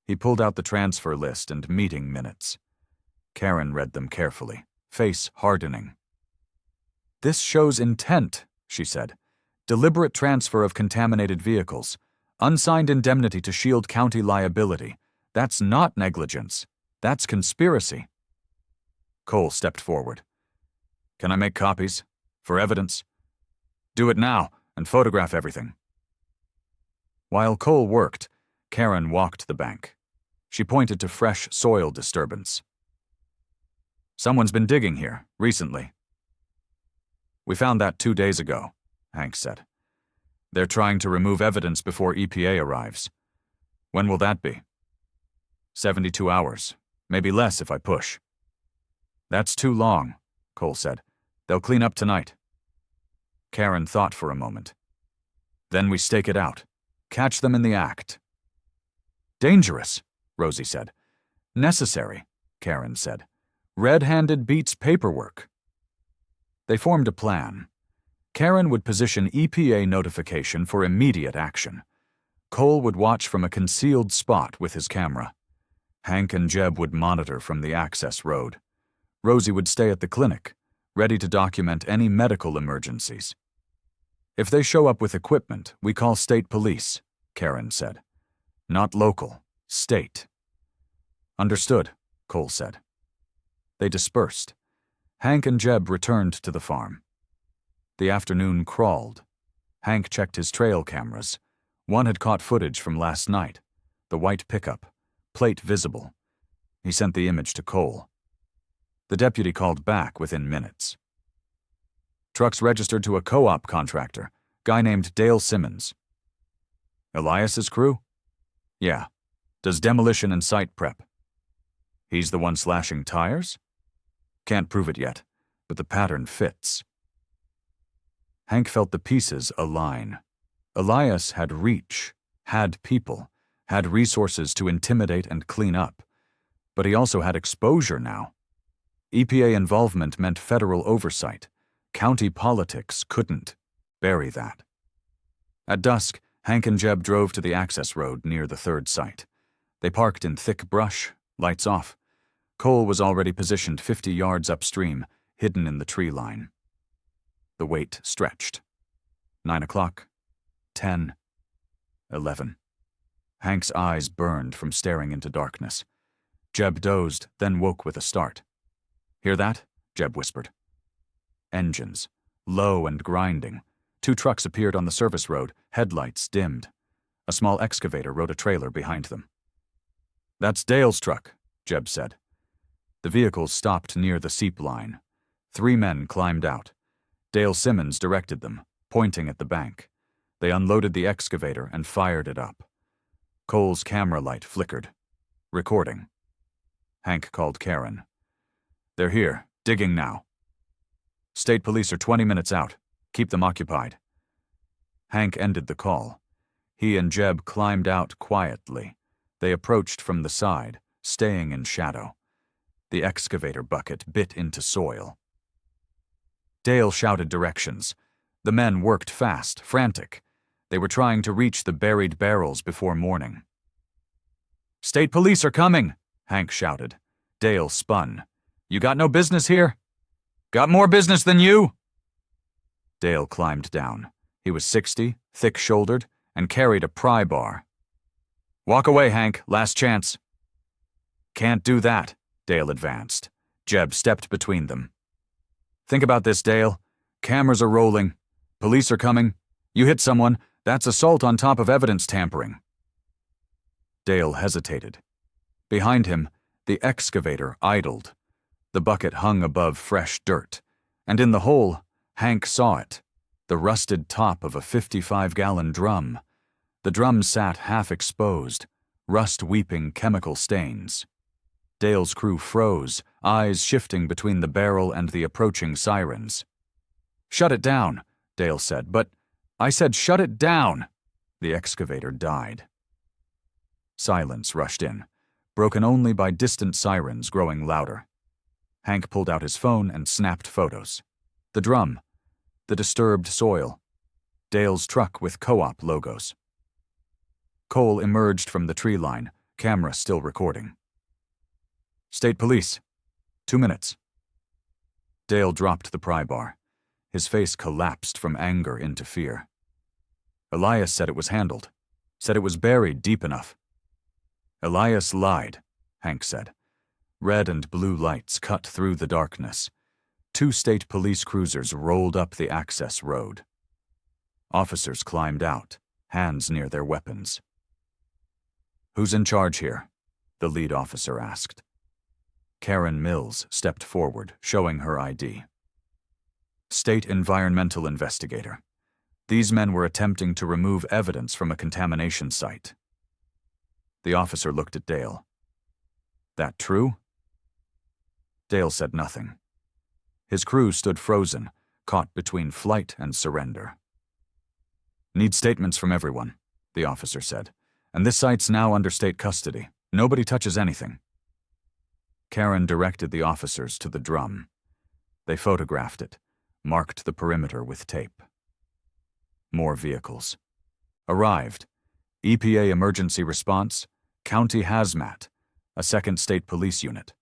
He pulled out the transfer list and meeting minutes. Karen read them carefully, face hardening. This shows intent, she said. Deliberate transfer of contaminated vehicles. Unsigned indemnity to shield county liability. That's not negligence. That's conspiracy. Cole stepped forward. Can I make copies? For evidence? Do it now, and photograph everything. While Cole worked, Karen walked the bank. She pointed to fresh soil disturbance. Someone's been digging here, recently. We found that 2 days ago, Hank said. They're trying to remove evidence before EPA arrives. When will that be? 72 hours. Maybe less if I push. That's too long, Cole said. They'll clean up tonight. Karen thought for a moment. Then we stake it out. Catch them in the act. Dangerous, Rosie said. Necessary, Karen said. Red-handed beats paperwork. They formed a plan. Karen would position EPA notification for immediate action. Cole would watch from a concealed spot with his camera. Hank and Jeb would monitor from the access road. Rosie would stay at the clinic, ready to document any medical emergencies. If they show up with equipment, we call state police, Karen said. Not local, state. Understood, Cole said. They dispersed. Hank and Jeb returned to the farm. The afternoon crawled. Hank checked his trail cameras. One had caught footage from last night. The white pickup, plate visible. He sent the image to Cole. The deputy called back within minutes. Trucks registered to a co-op contractor, guy named Dale Simmons. Elias's crew? Yeah. Does demolition and site prep. He's the one slashing tires? Can't prove it yet, but the pattern fits. Hank felt the pieces align. Elias had reach, had people, had resources to intimidate and clean up. But he also had exposure now. EPA involvement meant federal oversight. County politics couldn't bury that. At dusk, Hank and Jeb drove to the access road near the third site. They parked in thick brush, lights off. Cole was already positioned 50 yards upstream, hidden in the tree line. The wait stretched. 9 o'clock, 10, 11. Hank's eyes burned from staring into darkness. Jeb dozed, then woke with a start. Hear that? Jeb whispered. Engines, low and grinding. 2 trucks appeared on the service road, headlights dimmed. A small excavator rode a trailer behind them. That's Dale's truck, Jeb said. The vehicles stopped near the seep line. 3 men climbed out. Dale Simmons directed them, pointing at the bank. They unloaded the excavator and fired it up. Cole's camera light flickered. Recording. Hank called Karen. They're here, digging now. State police are 20 minutes out. Keep them occupied. Hank ended the call. He and Jeb climbed out quietly. They approached from the side, staying in shadow. The excavator bucket bit into soil. Dale shouted directions. The men worked fast, frantic. They were trying to reach the buried barrels before morning. "State police are coming," Hank shouted. Dale spun. "You got no business here?" "Got more business than you?" Dale climbed down. He was 60, thick-shouldered, and carried a pry bar. "Walk away, Hank. Last chance." "Can't do that," Dale advanced. Jeb stepped between them. "Think about this, Dale. Cameras are rolling. Police are coming. You hit someone, that's assault on top of evidence tampering." Dale hesitated. Behind him, the excavator idled. The bucket hung above fresh dirt, and in the hole, Hank saw it, the rusted top of a 55-gallon drum. The drum sat half-exposed, rust-weeping chemical stains. Dale's crew froze, eyes shifting between the barrel and the approaching sirens. "Shut it down," Dale said, "but I said shut it down." The excavator died. Silence rushed in, broken only by distant sirens growing louder. Hank pulled out his phone and snapped photos. The drum, the disturbed soil, Dale's truck with co-op logos. Cole emerged from the tree line, camera still recording. "State police. 2 minutes." Dale dropped the pry bar. His face collapsed from anger into fear. Elias said it was handled, said it was buried deep enough. "Elias lied," Hank said. Red and blue lights cut through the darkness. 2 state police cruisers rolled up the access road. Officers climbed out, hands near their weapons. "Who's in charge here?" the lead officer asked. Karen Mills stepped forward, showing her ID. "State environmental investigator. These men were attempting to remove evidence from a contamination site." The officer looked at Dale. "That true?" Dale said nothing. His crew stood frozen, caught between flight and surrender. "Need statements from everyone," the officer said, "and this site's now under state custody. Nobody touches anything." Karen directed the officers to the drum. They photographed it, marked the perimeter with tape. More vehicles. Arrived. EPA emergency response, county hazmat, a 2nd state police unit.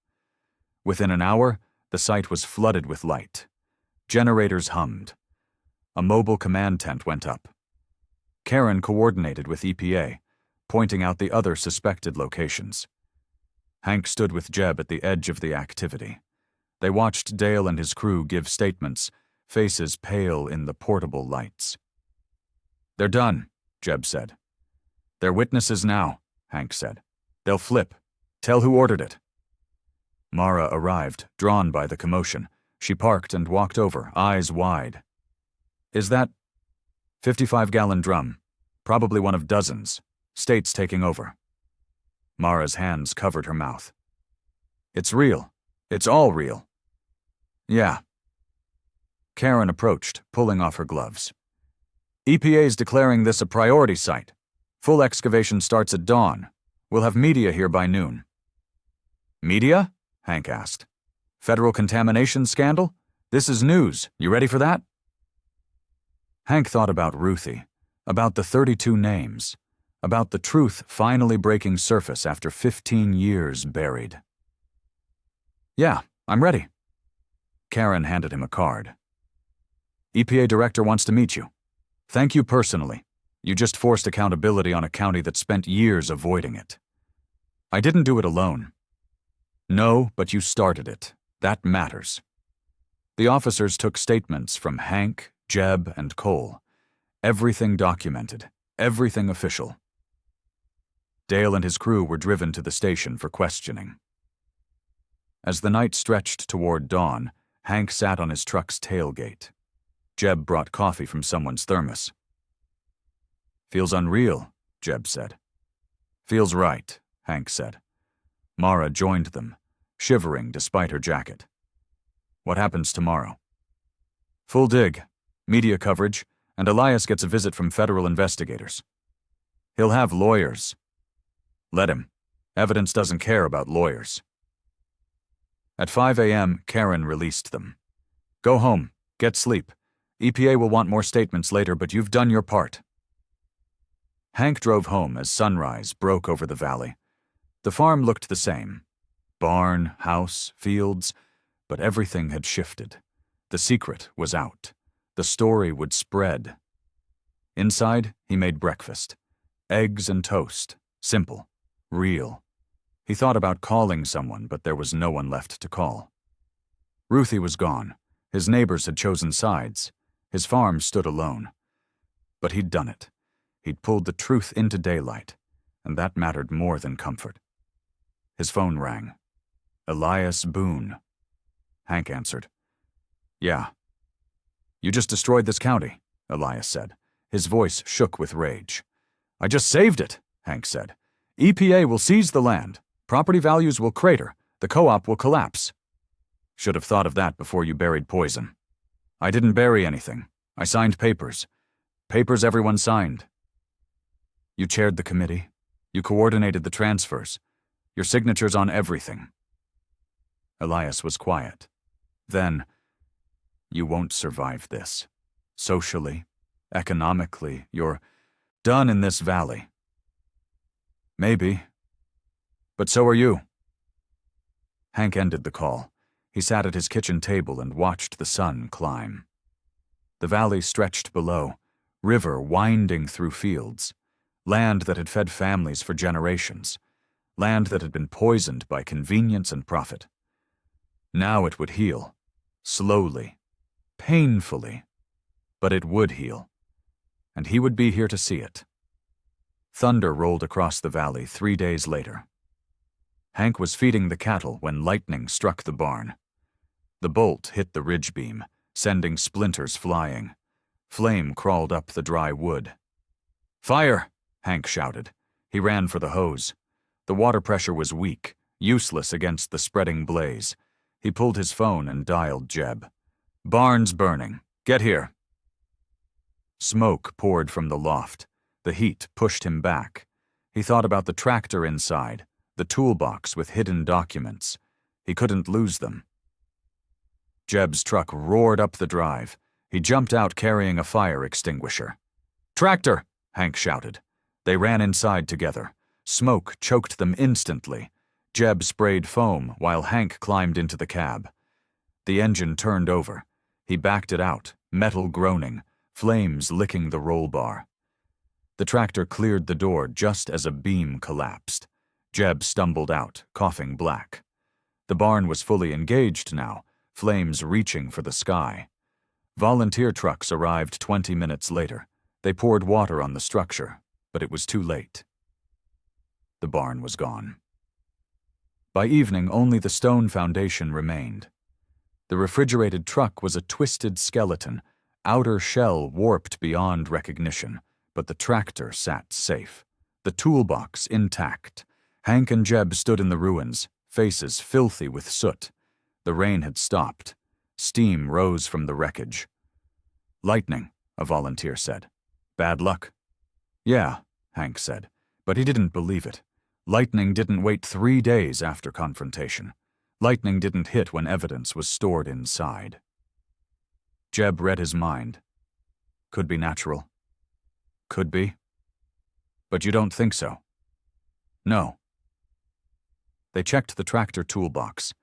Within an hour, the site was flooded with light. Generators hummed. A mobile command tent went up. Karen coordinated with EPA, pointing out the other suspected locations. Hank stood with Jeb at the edge of the activity. They watched Dale and his crew give statements, faces pale in the portable lights. "They're done," Jeb said. "They're witnesses now," Hank said. "They'll flip. Tell who ordered it." Mara arrived, drawn by the commotion. She parked and walked over, eyes wide. "Is that 55-gallon drum? Probably one of dozens. State's taking over." Mara's hands covered her mouth. "It's real. It's all real." "Yeah." Karen approached, pulling off her gloves. "EPA's declaring this a priority site. Full excavation starts at dawn. We'll have media here by noon." "Media?" Hank asked. "Federal contamination scandal? This is news. You ready for that?" Hank thought about Ruthie, about the 32 names, about the truth finally breaking surface after 15 years buried. "Yeah, I'm ready." Karen handed him a card. "EPA director wants to meet you. Thank you personally. You just forced accountability on a county that spent years avoiding it." "I didn't do it alone." "No, but you started it. That matters." The officers took statements from Hank, Jeb, and Cole. Everything documented, everything official. Dale and his crew were driven to the station for questioning. As the night stretched toward dawn, Hank sat on his truck's tailgate. Jeb brought coffee from someone's thermos. "Feels unreal," Jeb said. "Feels right," Hank said. Mara joined them, shivering despite her jacket. What happens tomorrow? Full dig, media coverage, and Elias gets a visit from federal investigators. He'll have lawyers. Let him. Evidence doesn't care about lawyers. At 5 a.m., Karen released them. Go home. Get sleep. EPA will want more statements later, but you've done your part. Hank drove home as sunrise broke over the valley. The farm looked the same. Barn, house, fields, but everything had shifted. The secret was out. The story would spread. Inside, he made breakfast. Eggs and toast. Simple. Real. He thought about calling someone, but there was no one left to call. Ruthie was gone. His neighbors had chosen sides. His farm stood alone. But he'd done it. He'd pulled the truth into daylight, and that mattered more than comfort. His phone rang. Elias Boone. Hank answered. Yeah. You just destroyed this county, Elias said. His voice shook with rage. I just saved it, Hank said. EPA will seize the land. Property values will crater. The co-op will collapse. Should have thought of that before you buried poison. I didn't bury anything. I signed papers. Papers everyone signed. You chaired the committee. You coordinated the transfers. Your signatures on everything. Elias was quiet. Then, you won't survive this. Socially, economically, you're done in this valley. Maybe. But so are you. Hank ended the call. He sat at his kitchen table and watched the sun climb. The valley stretched below, river winding through fields, land that had fed families for generations, land that had been poisoned by convenience and profit. Now it would heal, slowly, painfully, but it would heal, and he would be here to see it. Thunder rolled across the valley 3 days later. Hank was feeding the cattle when lightning struck the barn. The bolt hit the ridge beam, sending splinters flying. Flame crawled up the dry wood. Fire! Hank shouted. He ran for the hose. The water pressure was weak, useless against the spreading blaze. He pulled his phone and dialed Jeb. Barn's burning. Get here. Smoke poured from the loft. The heat pushed him back. He thought about the tractor inside, the toolbox with hidden documents. He couldn't lose them. Jeb's truck roared up the drive. He jumped out carrying a fire extinguisher. Tractor! Hank shouted. They ran inside together. Smoke choked them instantly. Jeb sprayed foam while Hank climbed into the cab. The engine turned over. He backed it out, metal groaning, flames licking the roll bar. The tractor cleared the door just as a beam collapsed. Jeb stumbled out, coughing black. The barn was fully engaged now, flames reaching for the sky. Volunteer trucks arrived 20 minutes later. They poured water on the structure, but it was too late. The barn was gone. By evening, only the stone foundation remained. The refrigerated truck was a twisted skeleton, outer shell warped beyond recognition, but the tractor sat safe, the toolbox intact. Hank and Jeb stood in the ruins, faces filthy with soot. The rain had stopped. Steam rose from the wreckage. Lightning, a volunteer said. Bad luck. Yeah, Hank said, but he didn't believe it. Lightning didn't wait 3 days after confrontation. Lightning didn't hit when evidence was stored inside. Jeb read his mind. Could be natural. Could be. But you don't think so? No. They checked the tractor toolbox.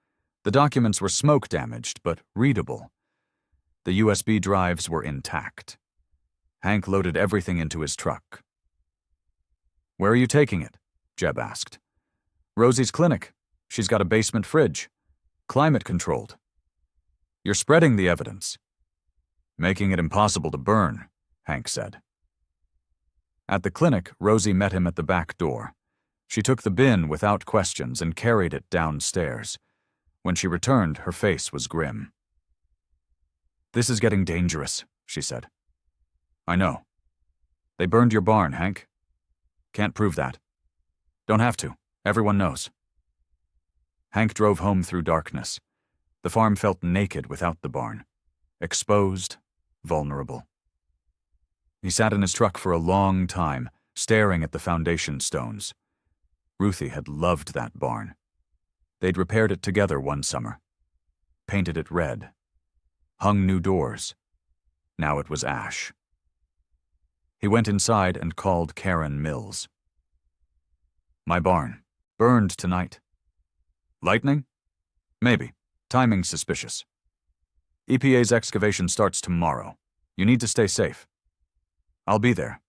The documents were smoke-damaged, but readable. The USB drives were intact. Hank loaded everything into his truck. Where are you taking it? Jeb asked. Rosie's clinic. She's got a basement fridge. Climate-controlled. You're spreading the evidence. Making it impossible to burn, Hank said. At the clinic, Rosie met him at the back door. She took the bin without questions and carried it downstairs. When she returned, her face was grim. This is getting dangerous, she said. I know. They burned your barn, Hank. Can't prove that. Don't have to. Everyone knows. Hank drove home through darkness. The farm felt naked without the barn. Exposed, vulnerable. He sat in his truck for a long time, staring at the foundation stones. Ruthie had loved that barn. They'd repaired it together one summer. Painted it red. Hung new doors. Now it was ash. He went inside and called Karen Mills. "My barn. Burned tonight." "Lightning?" "Maybe. Timing's suspicious. EPA's excavation starts tomorrow. You need to stay safe." "I'll be there."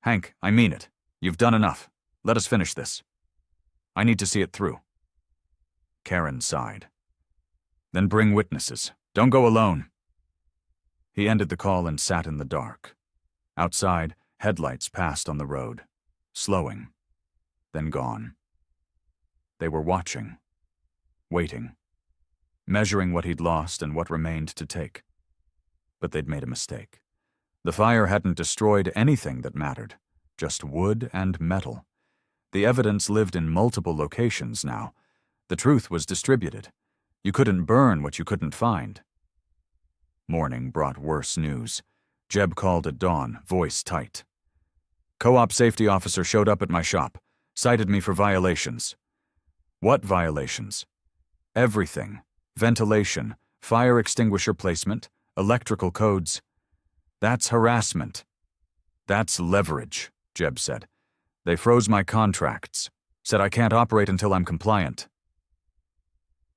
"Hank, I mean it. You've done enough. Let us finish this. I need to see it through." Karen sighed. "Then bring witnesses. Don't go alone." He ended the call and sat in the dark. Outside, headlights passed on the road, slowing, then gone. They were watching, waiting, measuring what he'd lost and what remained to take. But they'd made a mistake. The fire hadn't destroyed anything that mattered, just wood and metal. The evidence lived in multiple locations now. The truth was distributed. You couldn't burn what you couldn't find. Morning brought worse news. Jeb called at dawn, voice tight. "Co-op safety officer showed up at my shop, cited me for violations." "What violations?" "Everything. Ventilation, fire extinguisher placement, electrical codes." "That's harassment." "That's leverage," Jeb said. "They froze my contracts, said I can't operate until I'm compliant."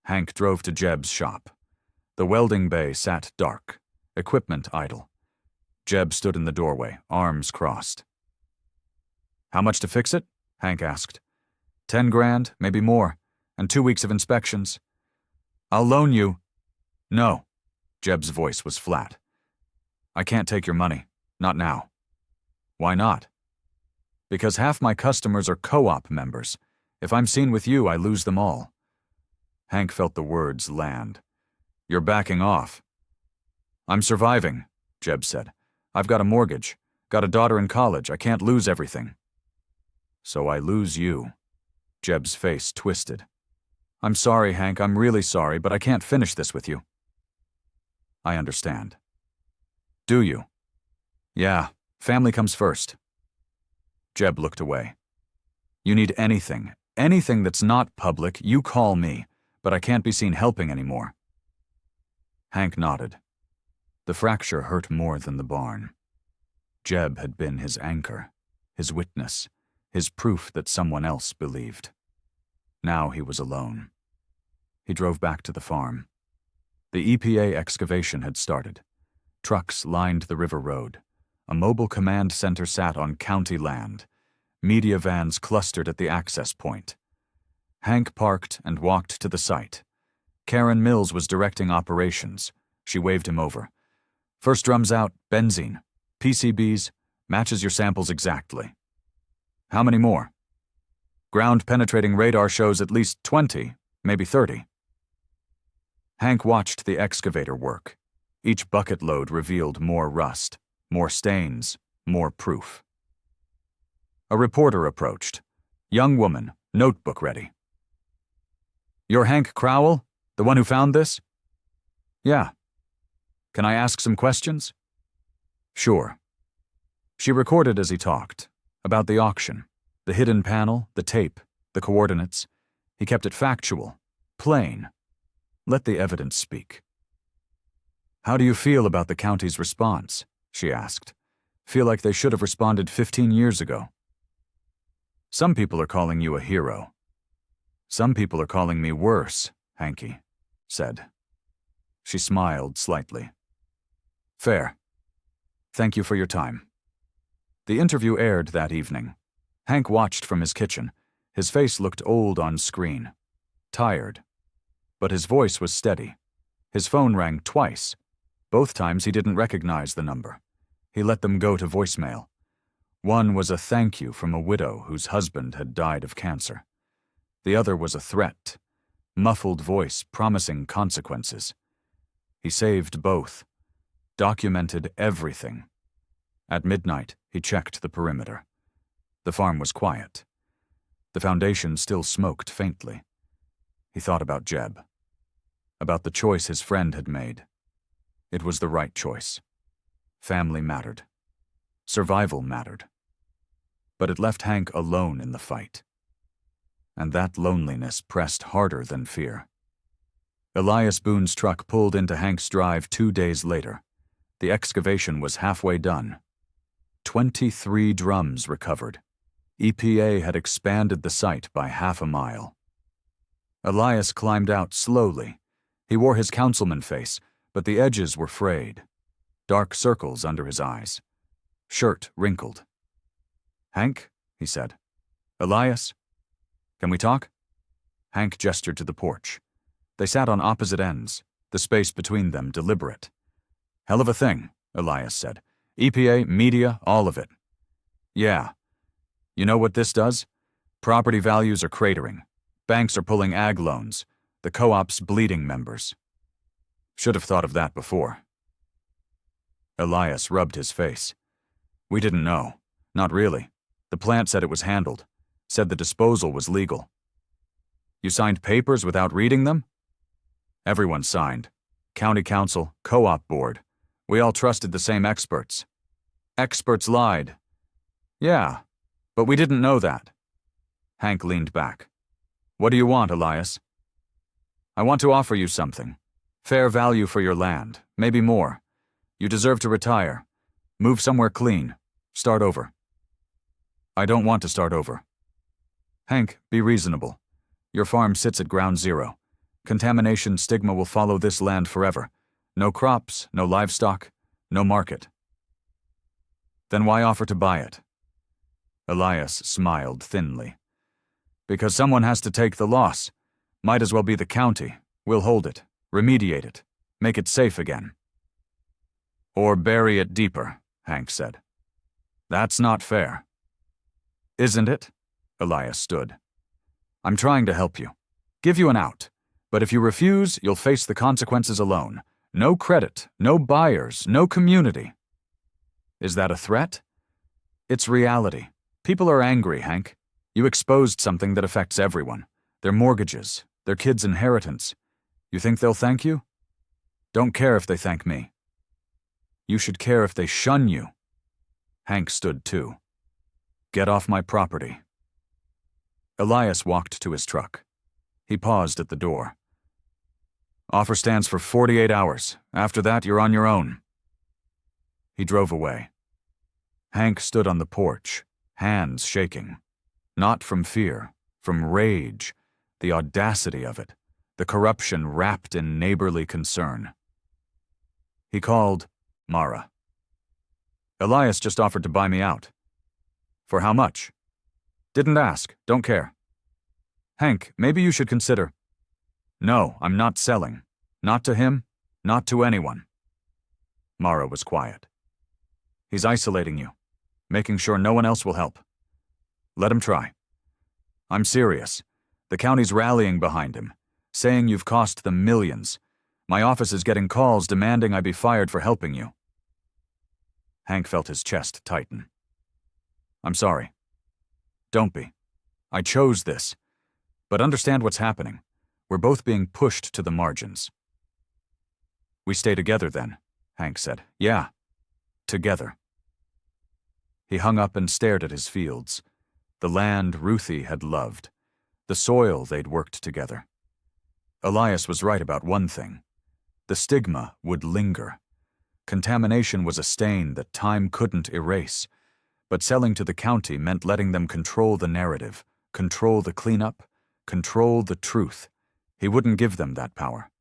Hank drove to Jeb's shop. The welding bay sat dark, equipment idle. Jeb stood in the doorway, arms crossed. "How much to fix it?" Hank asked. 10 grand, maybe more, and 2 weeks of inspections." "I'll loan you." "No." Jeb's voice was flat. "I can't take your money. Not now." "Why not?" "Because half my customers are co-op members. If I'm seen with you, I lose them all." Hank felt the words land. "You're backing off." "I'm surviving," Jeb said. "I've got a mortgage. Got a daughter in college. I can't lose everything." "So I lose you." Jeb's face twisted. "I'm sorry, Hank. I'm really sorry, but I can't finish this with you." "I understand." "Do you?" "Yeah. Family comes first." Jeb looked away. "You need anything that's not public, you call me, but I can't be seen helping anymore." Hank nodded. The fracture hurt more than the barn. Jeb had been his anchor, his witness, his proof that someone else believed. Now he was alone. He drove back to the farm. The EPA excavation had started. Trucks lined the river road. A mobile command center sat on county land. Media vans clustered at the access point. Hank parked and walked to the site. Karen Mills was directing operations. She waved him over. "First drum's out, benzene. PCBs, matches your samples exactly." "How many more?" "Ground-penetrating radar shows at least 20, maybe 30. Hank watched the excavator work. Each bucket load revealed more rust, more stains, more proof. A reporter approached. Young woman, notebook ready. "You're Hank Crowell, the one who found this?" "Yeah." "Can I ask some questions?" "Sure." She recorded as he talked, about the auction, the hidden panel, the tape, the coordinates. He kept it factual, plain. Let the evidence speak. "How do you feel about the county's response?" she asked. "Feel like they should have responded 15 years ago?" "Some people are calling you a hero." "Some people are calling me worse," Hanky said. She smiled slightly. "Fair. Thank you for your time." The interview aired that evening. Hank watched from his kitchen. His face looked old on screen. Tired. But his voice was steady. His phone rang twice. Both times he didn't recognize the number. He let them go to voicemail. One was a thank you from a widow whose husband had died of cancer. The other was a threat, muffled voice promising consequences. He saved both, documented everything. At midnight, he checked the perimeter. The farm was quiet. The foundation still smoked faintly. He thought about Jeb, about the choice his friend had made. It was the right choice. Family mattered. Survival mattered. But it left Hank alone in the fight. And that loneliness pressed harder than fear. Elias Boone's truck pulled into Hank's drive 2 days later. The excavation was halfway done. 23 drums recovered. EPA had expanded the site by half a mile. Elias climbed out slowly. He wore his councilman face, but the edges were frayed. Dark circles under his eyes. Shirt wrinkled. "Hank," he said. "Elias? Can we talk?" Hank gestured to the porch. They sat on opposite ends, the space between them deliberate. "Hell of a thing," Elias said. "EPA, media, all of it." "Yeah. You know what this does? Property values are cratering. Banks are pulling ag loans. The co-op's bleeding members. Should have thought of that before." Elias rubbed his face. "We didn't know. Not really. The plant said it was handled. Said the disposal was legal." "You signed papers without reading them?" "Everyone signed. County council, co-op board. We all trusted the same experts." "Experts lied." "Yeah, but we didn't know that." Hank leaned back. "What do you want, Elias?" "I want to offer you something. Fair value for your land, maybe more. You deserve to retire. Move somewhere clean. Start over." "I don't want to start over." "Hank, be reasonable. Your farm sits at ground zero. Contamination stigma will follow this land forever. No crops, no livestock, no market." "Then why offer to buy it?" Elias smiled thinly. "Because someone has to take the loss. Might as well be the county. We'll hold it, remediate it, make it safe again." "Or bury it deeper," Hank said. "That's not fair." "Isn't it?" Elias stood. "I'm trying to help you. Give you an out. But if you refuse, you'll face the consequences alone. No credit, no buyers, no community." "Is that a threat?" "It's reality. People are angry, Hank. You exposed something that affects everyone. Their mortgages, their kids' inheritance. You think they'll thank you?" "Don't care if they thank me." "You should care if they shun you." Hank stood too. "Get off my property." Elias walked to his truck. He paused at the door. "Offer stands for 48 hours. After that, you're on your own." He drove away. Hank stood on the porch, hands shaking. Not from fear, from rage, the audacity of it, the corruption wrapped in neighborly concern. He called Mara. "Elias just offered to buy me out." "For how much?" "Didn't ask, don't care." "Hank, maybe you should consider." "No, I'm not selling. Not to him, not to anyone." Mara was quiet. "He's isolating you, making sure no one else will help. Let him try. I'm serious. The county's rallying behind him, saying you've cost them millions. My office is getting calls demanding I be fired for helping you." Hank felt his chest tighten. "I'm sorry. Don't be. I chose this. But understand what's happening. We're both being pushed to the margins." "We stay together then," Hank said. "Yeah, together." He hung up and stared at his fields. The land Ruthie had loved. The soil they'd worked together. Elias was right about one thing. The stigma would linger. Contamination was a stain that time couldn't erase. But selling to the county meant letting them control the narrative, control the cleanup, control the truth. He wouldn't give them that power.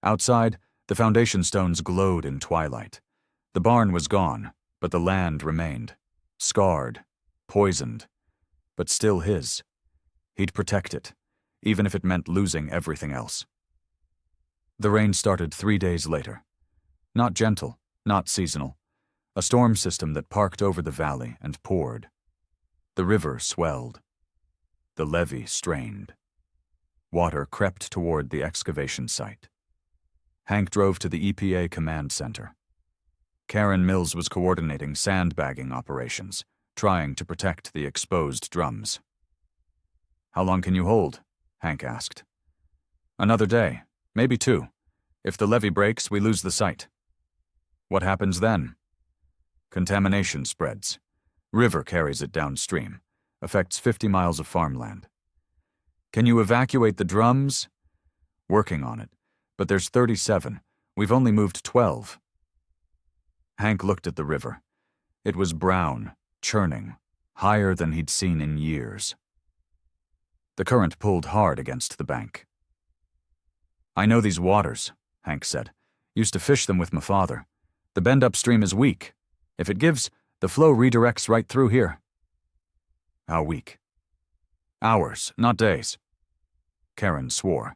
Outside, the foundation stones glowed in twilight. The barn was gone, but the land remained. Scarred, poisoned, but still his. He'd protect it, even if it meant losing everything else. The rain started 3 days later. Not gentle, not seasonal. A storm system that parked over the valley and poured. The river swelled. The levee strained. Water crept toward the excavation site. Hank drove to the EPA command center. Karen Mills was coordinating sandbagging operations, trying to protect the exposed drums. "How long can you hold?" Hank asked. Another day, maybe 2. If the levee breaks, we lose the site. What happens then? Contamination spreads. River carries it downstream, affects 50 miles of farmland. Can you evacuate the drums? Working on it, but there's 37. We've only moved 12. Hank looked at the river. It was brown, churning, higher than he'd seen in years. The current pulled hard against the bank. I know these waters, Hank said. Used to fish them with my father. The bend upstream is weak. If it gives, the flow redirects right through here. How weak? Hours, not days. Karen swore.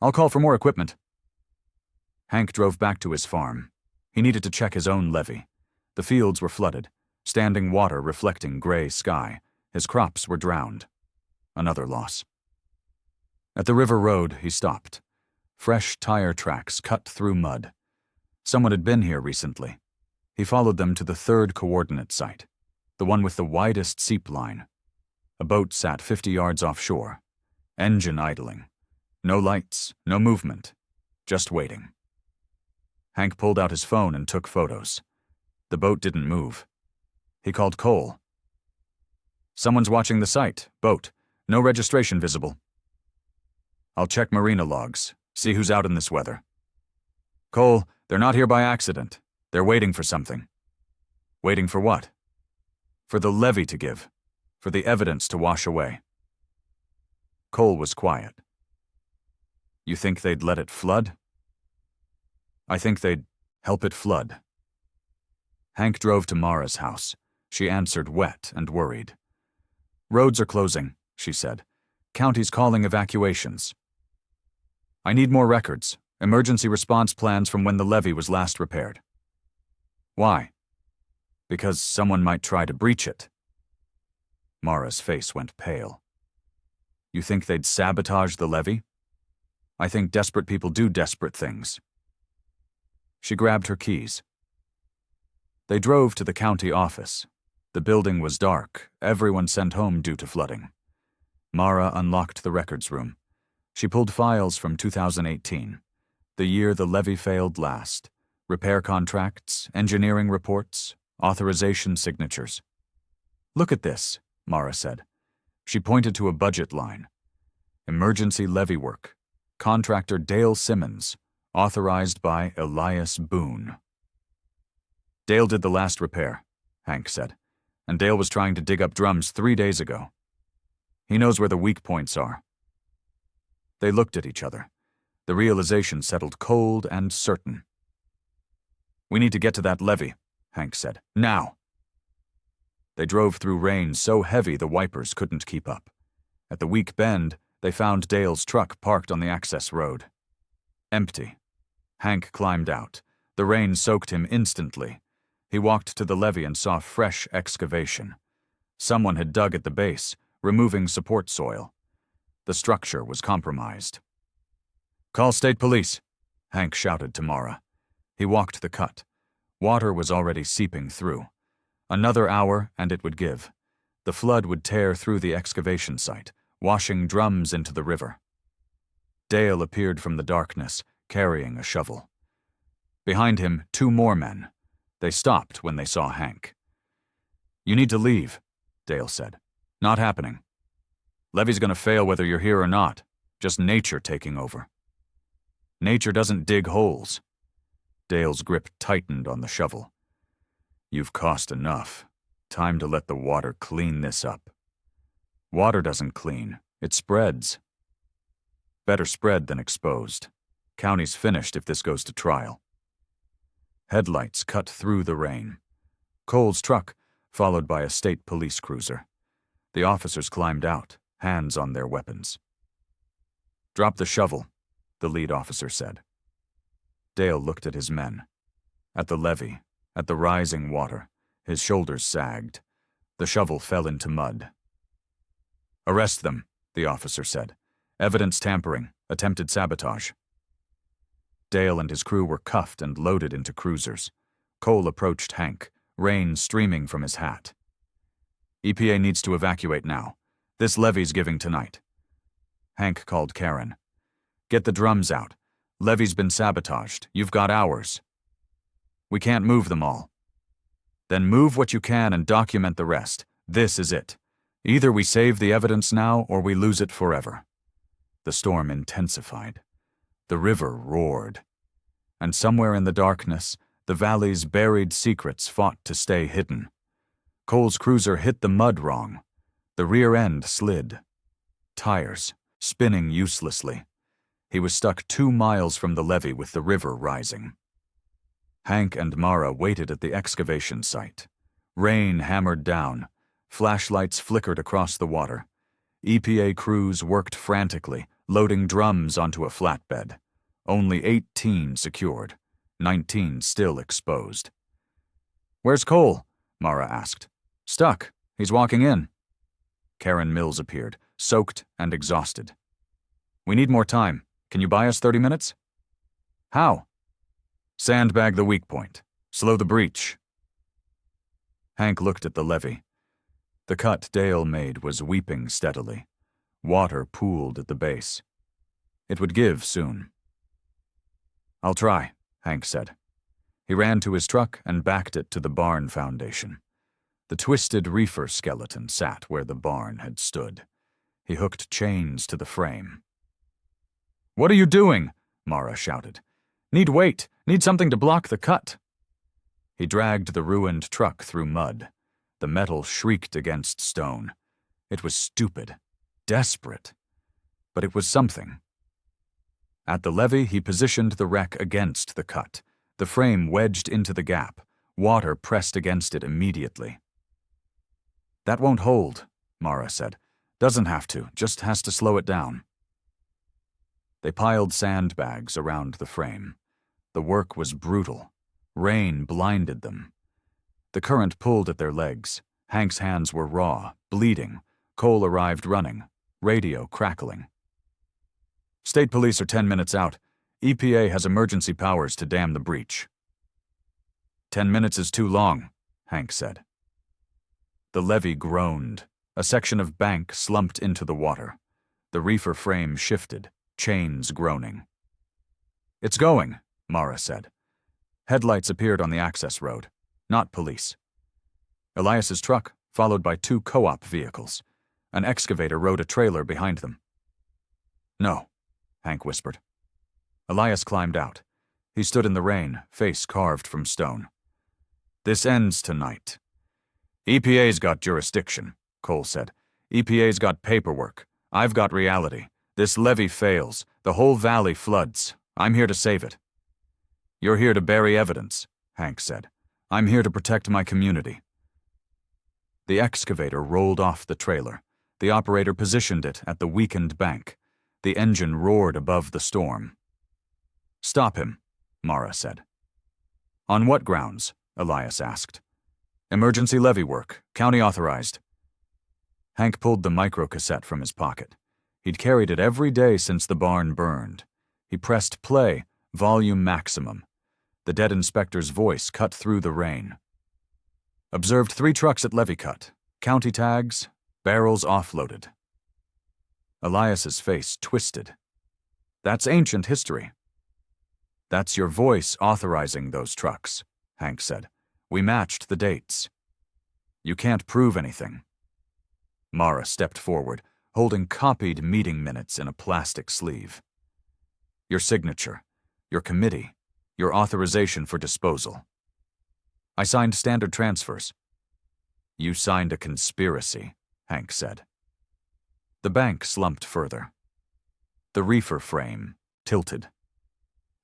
I'll call for more equipment. Hank drove back to his farm. He needed to check his own levee. The fields were flooded, standing water reflecting gray sky. His crops were drowned. Another loss. At the river road, he stopped. Fresh tire tracks cut through mud. Someone had been here recently. He followed them to the 3rd coordinate site, the one with the widest seep line. A boat sat 50 yards offshore, engine idling. No lights, no movement, just waiting. Hank pulled out his phone and took photos. The boat didn't move. He called Cole. Someone's watching the site. Boat. No registration visible. I'll check marina logs, see who's out in this weather. Cole, they're not here by accident. They're waiting for something. Waiting for what? For the levee to give. For the evidence to wash away. Cole was quiet. You think they'd let it flood? I think they'd help it flood. Hank drove to Mara's house. She answered wet and worried. Roads are closing, she said. County's calling evacuations. I need more records, emergency response plans from when the levee was last repaired. Why? Because someone might try to breach it. Mara's face went pale. You think they'd sabotage the levee? I think desperate people do desperate things. She grabbed her keys. They drove to the county office. The building was dark, everyone sent home due to flooding. Mara unlocked the records room. She pulled files from 2018, the year the levee failed last, repair contracts, engineering reports, authorization signatures. Look at this, Mara said. She pointed to a budget line. Emergency levee work. Contractor Dale Simmons, authorized by Elias Boone. Dale did the last repair, Hank said, and Dale was trying to dig up drums 3 days ago. He knows where the weak points are. They looked at each other. The realization settled cold and certain. We need to get to that levee, Hank said. Now. They drove through rain so heavy the wipers couldn't keep up. At the weak bend, they found Dale's truck parked on the access road. Empty. Hank climbed out. The rain soaked him instantly. He walked to the levee and saw fresh excavation. Someone had dug at the base, removing support soil. The structure was compromised. Call state police, Hank shouted to Mara. He walked the cut. Water was already seeping through. Another hour and it would give. The flood would tear through the excavation site, washing drums into the river. Dale appeared from the darkness, carrying a shovel. Behind him, 2 more men. They stopped when they saw Hank. You need to leave, Dale said. Not happening. Levee's gonna fail whether you're here or not. Just nature taking over. Nature doesn't dig holes. Dale's grip tightened on the shovel. You've cost enough. Time to let the water clean this up. Water doesn't clean. It spreads. Better spread than exposed. County's finished if this goes to trial. Headlights cut through the rain. Cole's truck, followed by a state police cruiser. The officers climbed out, hands on their weapons. Drop the shovel, the lead officer said. Dale looked at his men. At the levee, at the rising water, his shoulders sagged. The shovel fell into mud. Arrest them, the officer said. Evidence tampering, attempted sabotage. Dale and his crew were cuffed and loaded into cruisers. Cole approached Hank, rain streaming from his hat. EPA needs to evacuate now. This levee's giving tonight. Hank called Karen. "Get the drums out. Levee's been sabotaged. You've got hours." "We can't move them all." "Then move what you can and document the rest. This is it. Either we save the evidence now or we lose it forever." The storm intensified. The river roared. And somewhere in the darkness, the valley's buried secrets fought to stay hidden. Cole's cruiser hit the mud wrong. The rear end slid. Tires, spinning uselessly. He was stuck 2 miles from the levee with the river rising. Hank and Mara waited at the excavation site. Rain hammered down. Flashlights flickered across the water. EPA crews worked frantically, loading drums onto a flatbed. Only 18 secured, 19 still exposed. "Where's Cole?" Mara asked. "Stuck. He's walking in." Karen Mills appeared, soaked and exhausted. "We need more time. Can you buy us 30 minutes? "How?" "Sandbag the weak point. Slow the breach." Hank looked at the levee. The cut Dale made was weeping steadily. Water pooled at the base. It would give soon. "I'll try," Hank said. He ran to his truck and backed it to the barn foundation. The twisted reefer skeleton sat where the barn had stood. He hooked chains to the frame. "What are you doing?" Mara shouted. "Need weight. Need something to block the cut." He dragged the ruined truck through mud. The metal shrieked against stone. It was stupid, desperate, but it was something. At the levee, he positioned the wreck against the cut. The frame wedged into the gap. Water pressed against it immediately. "That won't hold," Mara said. "Doesn't have to, just has to slow it down." They piled sandbags around the frame. The work was brutal. Rain blinded them. The current pulled at their legs. Hank's hands were raw, bleeding. Cole arrived running, radio crackling. "State police are 10 minutes out. EPA has emergency powers to dam the breach." 10 minutes is too long," Hank said. The levee groaned. A section of bank slumped into the water. The reefer frame shifted, chains groaning. "It's going," Mara said. Headlights appeared on the access road. Not police. Elias's truck, followed by 2 co-op vehicles. An excavator rode a trailer behind them. "No," Hank whispered. Elias climbed out. He stood in the rain, face carved from stone. "This ends tonight." "EPA's got jurisdiction," Cole said. "EPA's got paperwork. I've got reality. This levee fails. The whole valley floods. I'm here to save it." "You're here to bury evidence," Hank said. "I'm here to protect my community." The excavator rolled off the trailer. The operator positioned it at the weakened bank. The engine roared above the storm. "Stop him," Mara said. "On what grounds?" Elias asked. "Emergency levee work, county authorized." Hank pulled the microcassette from his pocket. He'd carried it every day since the barn burned. He pressed play, volume maximum. The dead inspector's voice cut through the rain. "Observed 3 trucks at levee cut. County tags, barrels offloaded." Elias's face twisted. "That's ancient history." "That's your voice authorizing those trucks," Hank said. "We matched the dates." "You can't prove anything." Mara stepped forward, holding copied meeting minutes in a plastic sleeve. "Your signature, your committee, your authorization for disposal." "I signed standard transfers." "You signed a conspiracy," Hank said. The bank slumped further. The reefer frame tilted.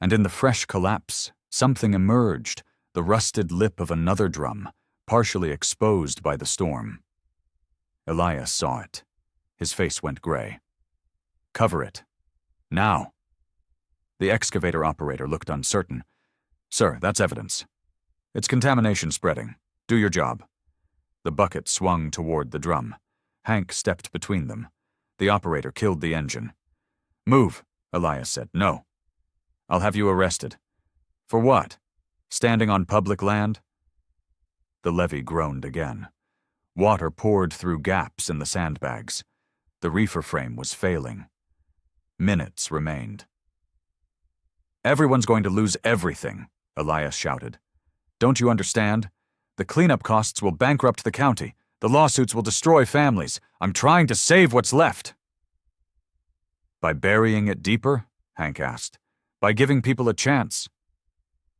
And in the fresh collapse, something emerged, the rusted lip of another drum, partially exposed by the storm. Elias saw it. His face went gray. "Cover it. Now." The excavator operator looked uncertain. "Sir, that's evidence." "It's contamination spreading. Do your job." The bucket swung toward the drum. Hank stepped between them. The operator killed the engine. "Move," Elias said. "No." "I'll have you arrested." "For what? Standing on public land?" The levee groaned again. Water poured through gaps in the sandbags. The reefer frame was failing. Minutes remained. "Everyone's going to lose everything," Elias shouted. "Don't you understand? The cleanup costs will bankrupt the county. The lawsuits will destroy families. I'm trying to save what's left." "By burying it deeper?" Hank asked. "By giving people a chance?"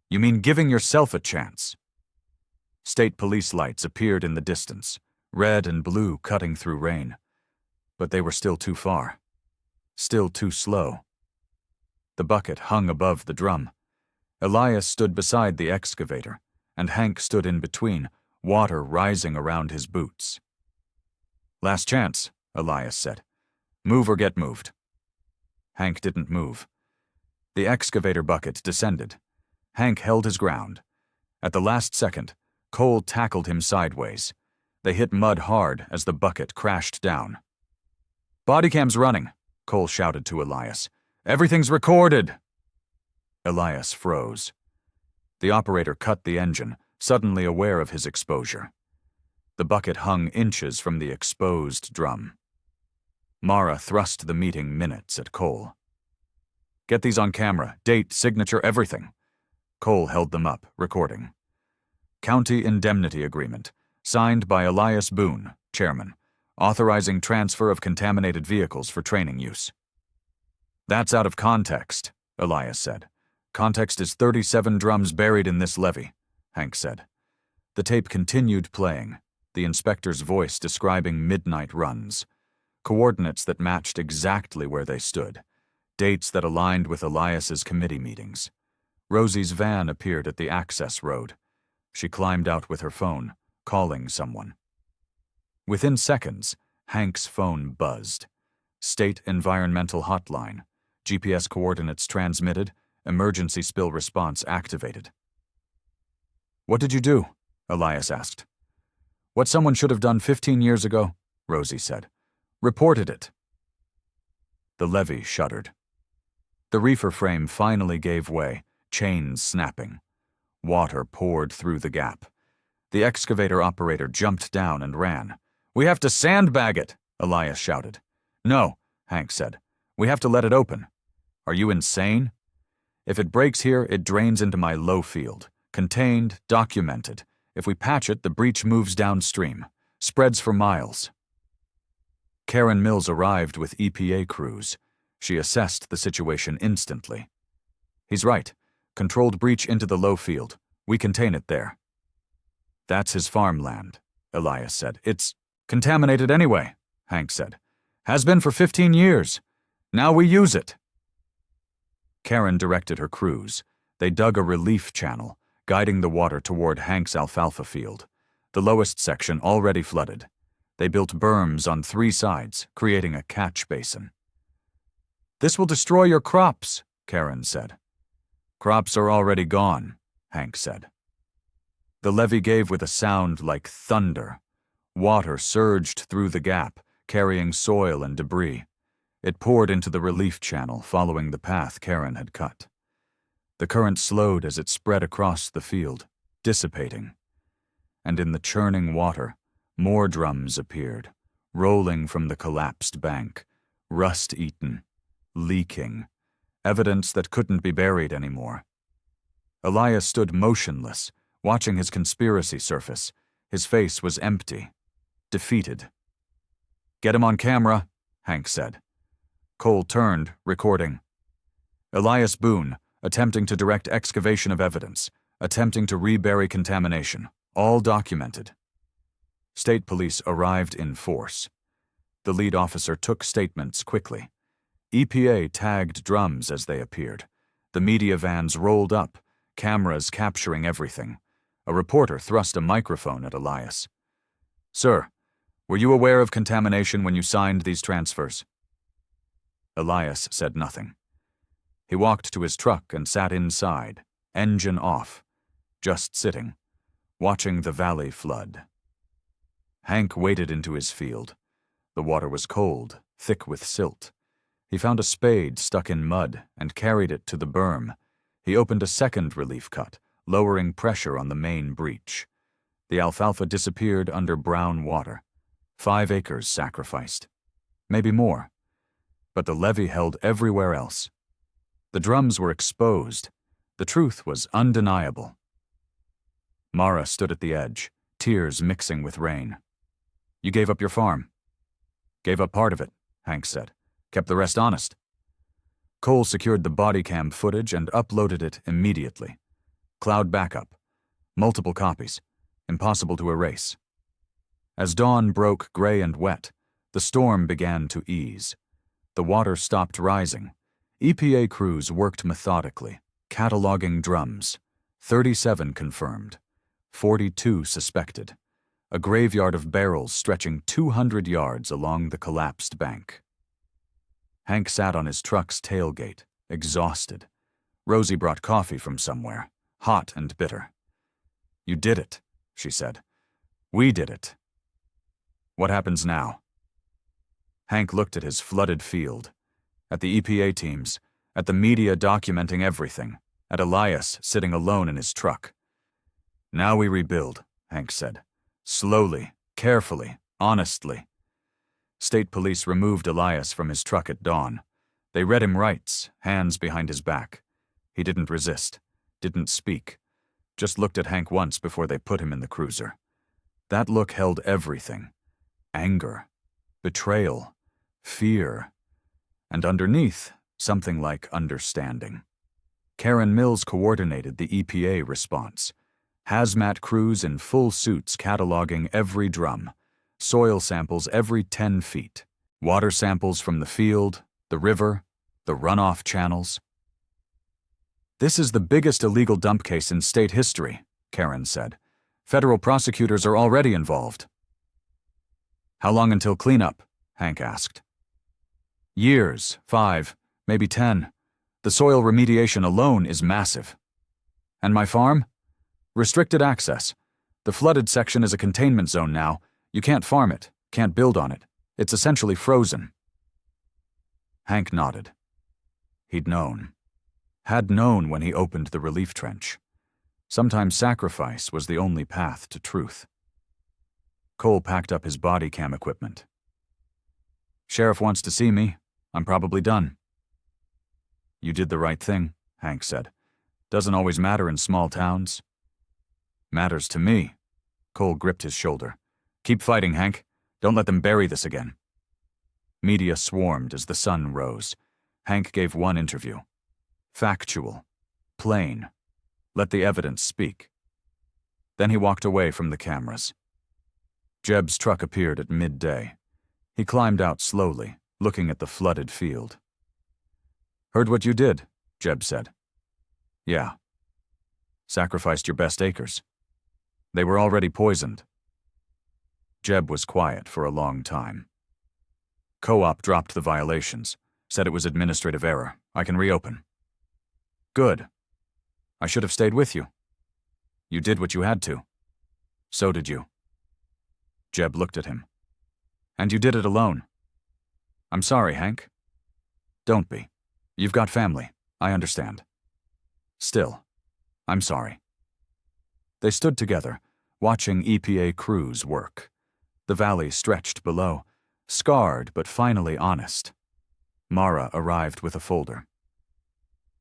"You mean giving yourself a chance?" State police lights appeared in the distance, red and blue cutting through rain. But they were still too far. Still too slow. The bucket hung above the drum. Elias stood beside the excavator, and Hank stood in between, water rising around his boots. "Last chance," Elias said. "Move or get moved." Hank didn't move. The excavator bucket descended. Hank held his ground. At the last second, Cole tackled him sideways. They hit mud hard as the bucket crashed down. "Bodycam's running," Cole shouted to Elias. "Everything's recorded." Elias froze. The operator cut the engine, suddenly aware of his exposure. The bucket hung inches from the exposed drum. Mara thrust the meeting minutes at Cole. "Get these on camera, date, signature, everything." Cole held them up, recording. "County Indemnity Agreement, signed by Elias Boone, Chairman, authorizing transfer of contaminated vehicles for training use." "That's out of context," Elias said. "Context is 37 drums buried in this levee," Hank said. The tape continued playing, the inspector's voice describing midnight runs, coordinates that matched exactly where they stood, dates that aligned with Elias's committee meetings. Rosie's van appeared at the access road. She climbed out with her phone, calling someone. Within seconds, Hank's phone buzzed. State Environmental Hotline. GPS coordinates transmitted. Emergency spill response activated. "What did you do?" Elias asked. "What someone should have done 15 years ago," Rosie said. "Reported it." The levee shuddered. The reefer frame finally gave way, chains snapping. Water poured through the gap. The excavator operator jumped down and ran. "We have to sandbag it," Elias shouted. "No," Hank said. "We have to let it open." "Are you insane? If it breaks here, it drains into my low field. Contained, documented. If we patch it, the breach moves downstream. Spreads for miles." Karen Mills arrived with EPA crews. She assessed the situation instantly. "He's right. Controlled breach into the low field. We contain it there." "That's his farmland," Elias said. "It's contaminated anyway," Hank said. "Has been for 15 years. Now we use it." Karen directed her crews. They dug a relief channel, guiding the water toward Hank's alfalfa field, the lowest section already flooded. They built berms on 3 sides, creating a catch basin. "This will destroy your crops," Karen said. "Crops are already gone," Hank said. The levee gave with a sound like thunder. Water surged through the gap, carrying soil and debris. It poured into the relief channel, following the path Karen had cut. The current slowed as it spread across the field, dissipating. And in the churning water, more drums appeared, rolling from the collapsed bank, rust-eaten, leaking, evidence that couldn't be buried anymore. Elias stood motionless, watching his conspiracy surface. His face was empty, defeated. "Get him on camera," Hank said. Cole turned, recording. "Elias Boone, attempting to direct excavation of evidence, attempting to rebury contamination, all documented." State police arrived in force. The lead officer took statements quickly. EPA tagged drums as they appeared. The media vans rolled up, cameras capturing everything. A reporter thrust a microphone at Elias. "Sir, were you aware of contamination when you signed these transfers?" Elias said nothing. He walked to his truck and sat inside, engine off, just sitting, watching the valley flood. Hank waded into his field. The water was cold, thick with silt. He found a spade stuck in mud and carried it to the berm. He opened a second relief cut, lowering pressure on the main breach. The alfalfa disappeared under brown water. 5 acres sacrificed. Maybe more. but the levee held everywhere else. The drums were exposed. The truth was undeniable. Mara stood at the edge, tears mixing with rain. "You gave up your farm." "Gave up part of it," Hank said. "Kept the rest honest." Cole secured the body cam footage and uploaded it immediately. Cloud backup. Multiple copies. Impossible to erase. As dawn broke gray and wet, the storm began to ease. The water stopped rising. EPA crews worked methodically, cataloging drums. 37 confirmed. 42 suspected. A graveyard of barrels stretching 200 yards along the collapsed bank. Hank sat on his truck's tailgate, exhausted. Rosie brought coffee from somewhere, hot and bitter. "You did it," she said. "We did it." "What happens now?" Hank looked at his flooded field, at the EPA teams, at the media documenting everything, at Elias sitting alone in his truck. "Now we rebuild," Hank said. "Slowly, carefully, honestly." State police removed Elias from his truck at dawn. They read him rights, hands behind his back. He didn't resist, didn't speak, just looked at Hank once before they put him in the cruiser. That look held everything: anger, betrayal, fear, and underneath, something like understanding. Karen Mills coordinated the EPA response. Hazmat crews in full suits cataloging every drum, soil samples every 10 feet, water samples from the field, the river, the runoff channels. "This is the biggest illegal dump case in state history," Karen said. "Federal prosecutors are already involved." "How long until cleanup?" Hank asked. "Years, 5, maybe 10. The soil remediation alone is massive." "And my farm?" "Restricted access. The flooded section is a containment zone now. You can't farm it, can't build on it. It's essentially frozen." Hank nodded. He'd known. Had known when he opened the relief trench. Sometimes sacrifice was the only path to truth. Cole packed up his body cam equipment. "Sheriff wants to see me. I'm probably done." "You did the right thing," Hank said. "Doesn't always matter in small towns." "Matters to me." Cole gripped his shoulder. "Keep fighting, Hank. Don't let them bury this again." Media swarmed as the sun rose. Hank gave one interview. Factual. Plain. Let the evidence speak. Then he walked away from the cameras. Jeb's truck appeared at midday. He climbed out slowly, looking at the flooded field. "Heard what you did," Jeb said. "Yeah." "Sacrificed your best acres." "They were already poisoned." Jeb was quiet for a long time. Co-op dropped the violations, said it was administrative error. I can reopen. "Good. I should have stayed with you." "You did what you had to." "So did you." Jeb looked at him. "And you did it alone." "I'm sorry, Hank." "Don't be. You've got family. I understand." "Still, I'm sorry." They stood together, watching EPA crews work. The valley stretched below, scarred but finally honest. Mara arrived with a folder.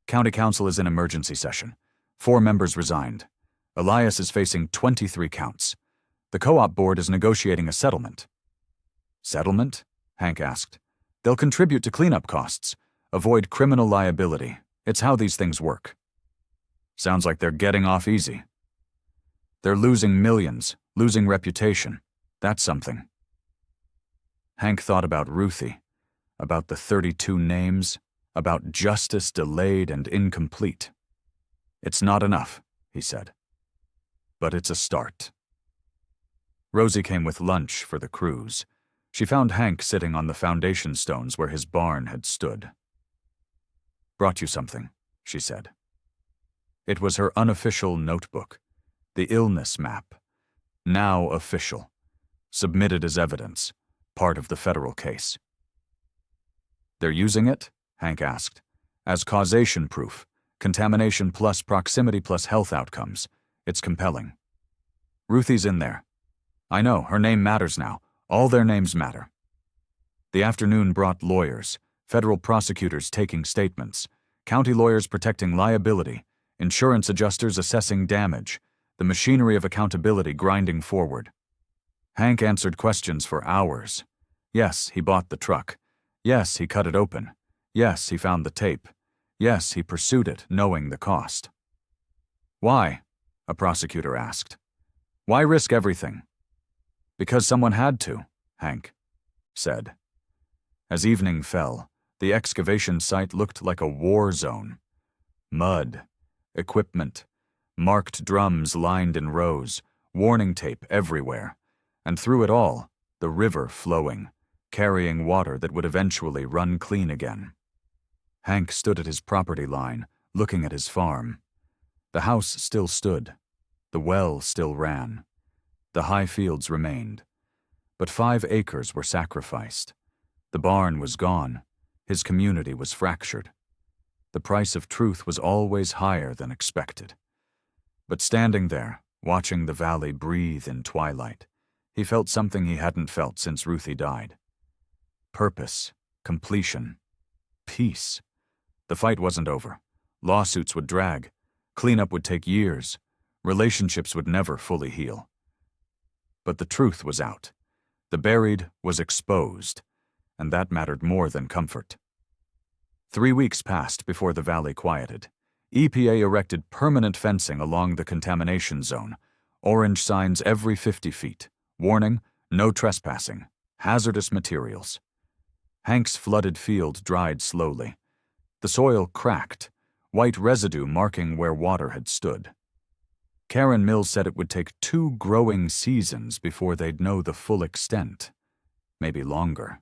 "County Council is in emergency session. 4 members resigned. Elias is facing 23 counts. The co-op board is negotiating a settlement." "Settlement?" Hank asked. "They'll contribute to cleanup costs. Avoid criminal liability. It's how these things work." "Sounds like they're getting off easy." "They're losing millions, losing reputation. That's something." Hank thought about Ruthie, about the 32 names, about justice delayed and incomplete. "It's not enough," he said. "But it's a start." Rosie came with lunch for the crews. She found Hank sitting on the foundation stones where his barn had stood. "Brought you something," she said. It was her unofficial notebook, the illness map, now official, submitted as evidence, part of the federal case. "They're using it?" Hank asked. "As causation proof, contamination plus proximity plus health outcomes. It's compelling." "Ruthie's in there." "I know, her name matters now. All their names matter." The afternoon brought lawyers, Federal prosecutors taking statements, county lawyers protecting liability, insurance adjusters assessing damage, the machinery of accountability grinding forward. Hank answered questions for hours. Yes, he bought the truck. Yes, he cut it open. Yes, he found the tape. Yes, he pursued it, knowing the cost. Why? A prosecutor asked. Why risk everything? Because someone had to, Hank said. As evening fell, the excavation site looked like a war zone. Mud, equipment, marked drums lined in rows, warning tape everywhere, and through it all, the river flowing, carrying water that would eventually run clean again. Hank stood at his property line, looking at his farm. The house still stood. The well still ran. The high fields remained. But 5 acres were sacrificed. The barn was gone. His community was fractured. The price of truth was always higher than expected. But standing there, watching the valley breathe in twilight, he felt something he hadn't felt since Ruthie died. Purpose, completion, peace. The fight wasn't over. Lawsuits would drag. Cleanup would take years. Relationships would never fully heal. But the truth was out. The buried was exposed, and that mattered more than comfort. 3 weeks passed before the valley quieted. EPA erected permanent fencing along the contamination zone, orange signs every 50 feet, warning, no trespassing, hazardous materials. Hank's flooded field dried slowly. The soil cracked, white residue marking where water had stood. Karen Mills said it would take 2 growing seasons before they'd know the full extent, maybe longer.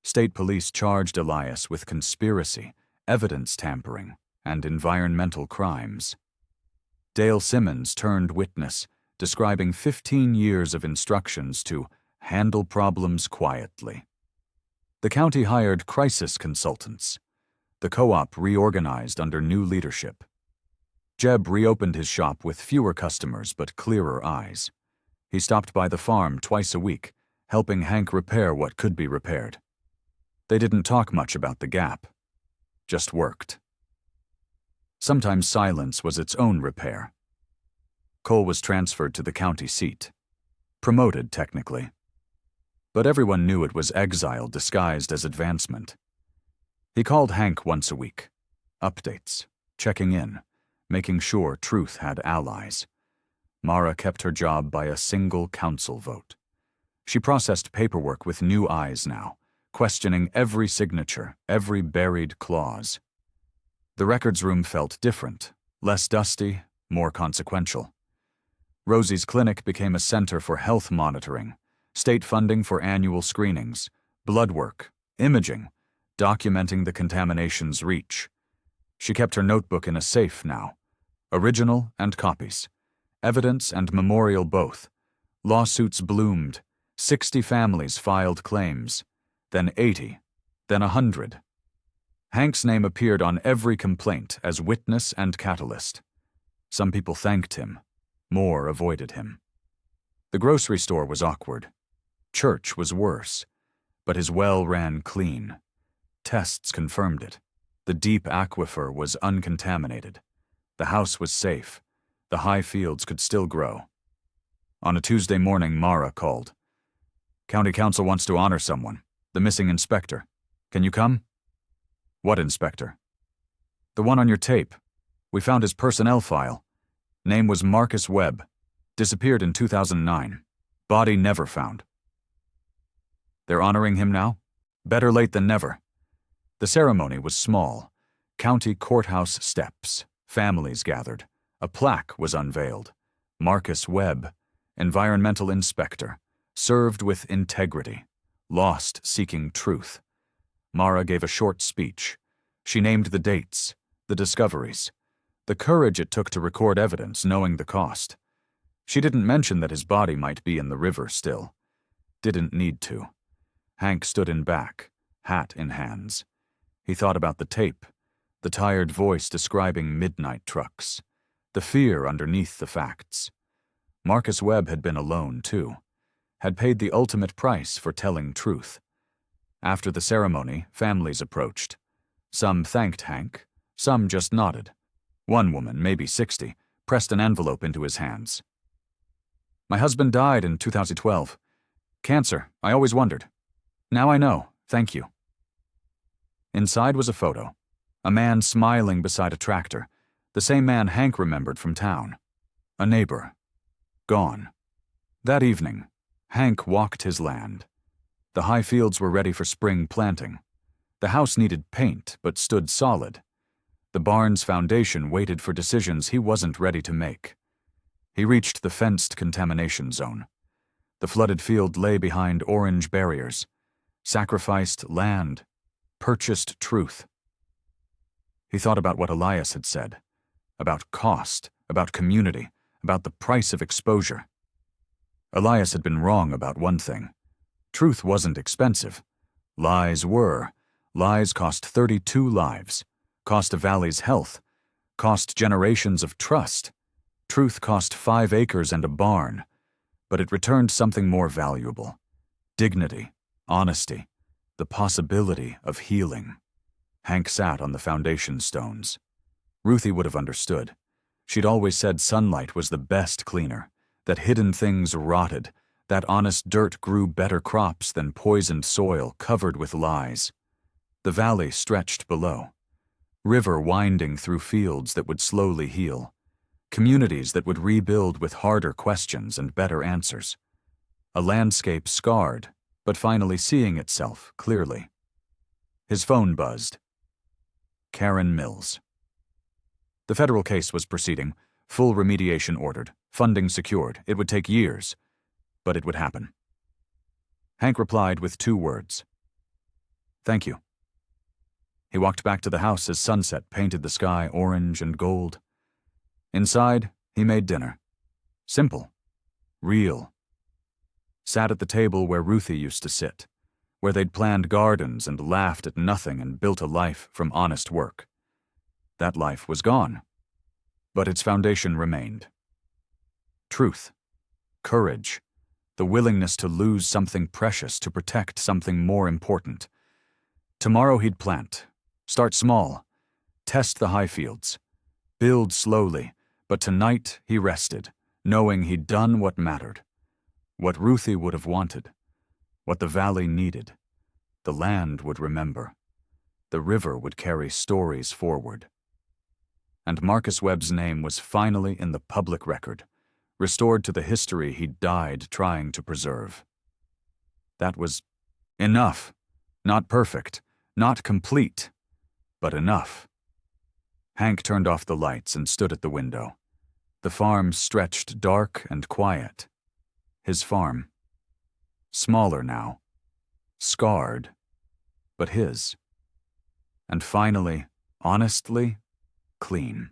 State police charged Elias with conspiracy, evidence tampering, and environmental crimes. Dale Simmons turned witness, describing 15 years of instructions to handle problems quietly. The county hired crisis consultants. The co-op reorganized under new leadership. Jeb reopened his shop with fewer customers but clearer eyes. He stopped by the farm twice a week, helping Hank repair what could be repaired. They didn't talk much about the gap, just worked. Sometimes silence was its own repair. Cole was transferred to the county seat. Promoted, technically. But everyone knew it was exile disguised as advancement. He called Hank once a week. Updates, checking in, making sure truth had allies. Mara kept her job by a single council vote. She processed paperwork with new eyes now, questioning every signature, every buried clause. The records room felt different, less dusty, more consequential. Rosie's clinic became a center for health monitoring, state funding for annual screenings, blood work, imaging, documenting the contamination's reach. She kept her notebook in a safe now. Original and copies. Evidence and memorial both. Lawsuits bloomed. 60 families filed claims. Then 80. Then 100. Hank's name appeared on every complaint as witness and catalyst. Some people thanked him. More avoided him. The grocery store was awkward. Church was worse. But his well ran clean. Tests confirmed it. The deep aquifer was uncontaminated. The house was safe. The high fields could still grow. On a Tuesday morning, Mara called. County Council wants to honor someone. The missing inspector. Can you come? What inspector? The one on your tape. We found his personnel file. Name was Marcus Webb. Disappeared in 2009. Body never found. They're honoring him now? Better late than never. The ceremony was small. County courthouse steps. Families gathered. A plaque was unveiled. Marcus Webb, environmental inspector, served with integrity, lost seeking truth. Mara gave a short speech. She named the dates, the discoveries, the courage it took to record evidence knowing the cost. She didn't mention that his body might be in the river still. Didn't need to. Hank stood in back, hat in hands. He thought about the tape, the tired voice describing midnight trucks, the fear underneath the facts. Marcus Webb had been alone, too, had paid the ultimate price for telling truth. After the ceremony, families approached. Some thanked Hank, some just nodded. One woman, maybe 60, pressed an envelope into his hands. "My husband died in 2012. Cancer, I always wondered. Now I know, thank you." Inside was a photo. A man smiling beside a tractor, the same man Hank remembered from town. A neighbor. Gone. That evening, Hank walked his land. The high fields were ready for spring planting. The house needed paint, but stood solid. The barn's foundation waited for decisions he wasn't ready to make. He reached the fenced contamination zone. The flooded field lay behind orange barriers. Sacrificed land. Purchased truth. He thought about what Elias had said. About cost, about community, about the price of exposure. Elias had been wrong about one thing. Truth wasn't expensive. Lies were. Lies cost 32 lives, cost a valley's health, cost generations of trust. Truth cost 5 acres and a barn, but it returned something more valuable. Dignity, honesty, the possibility of healing. Hank sat on the foundation stones. Ruthie would have understood. She'd always said sunlight was the best cleaner, that hidden things rotted, that honest dirt grew better crops than poisoned soil covered with lies. The valley stretched below. River winding through fields that would slowly heal. Communities that would rebuild with harder questions and better answers. A landscape scarred, but finally seeing itself clearly. His phone buzzed. Karen Mills. The federal case was proceeding, full remediation ordered, funding secured. It would take years, but it would happen. Hank replied with 2 words. "Thank you." He walked back to the house as sunset painted the sky orange and gold. Inside, he made dinner. Simple. Real. Sat at the table where Ruthie used to sit, where they'd planned gardens and laughed at nothing and built a life from honest work. That life was gone, but its foundation remained. Truth. Courage. The willingness to lose something precious to protect something more important. Tomorrow he'd plant. Start small. Test the high fields. Build slowly, but tonight he rested, knowing he'd done what mattered. What Ruthie would have wanted. What the valley needed. The land would remember. The river would carry stories forward. And Marcus Webb's name was finally in the public record, restored to the history he'd died trying to preserve. That was enough. Not perfect, not complete, but enough. Hank turned off the lights and stood at the window. The farm stretched dark and quiet. His farm. Smaller now. Scarred. But his. And finally, honestly, clean.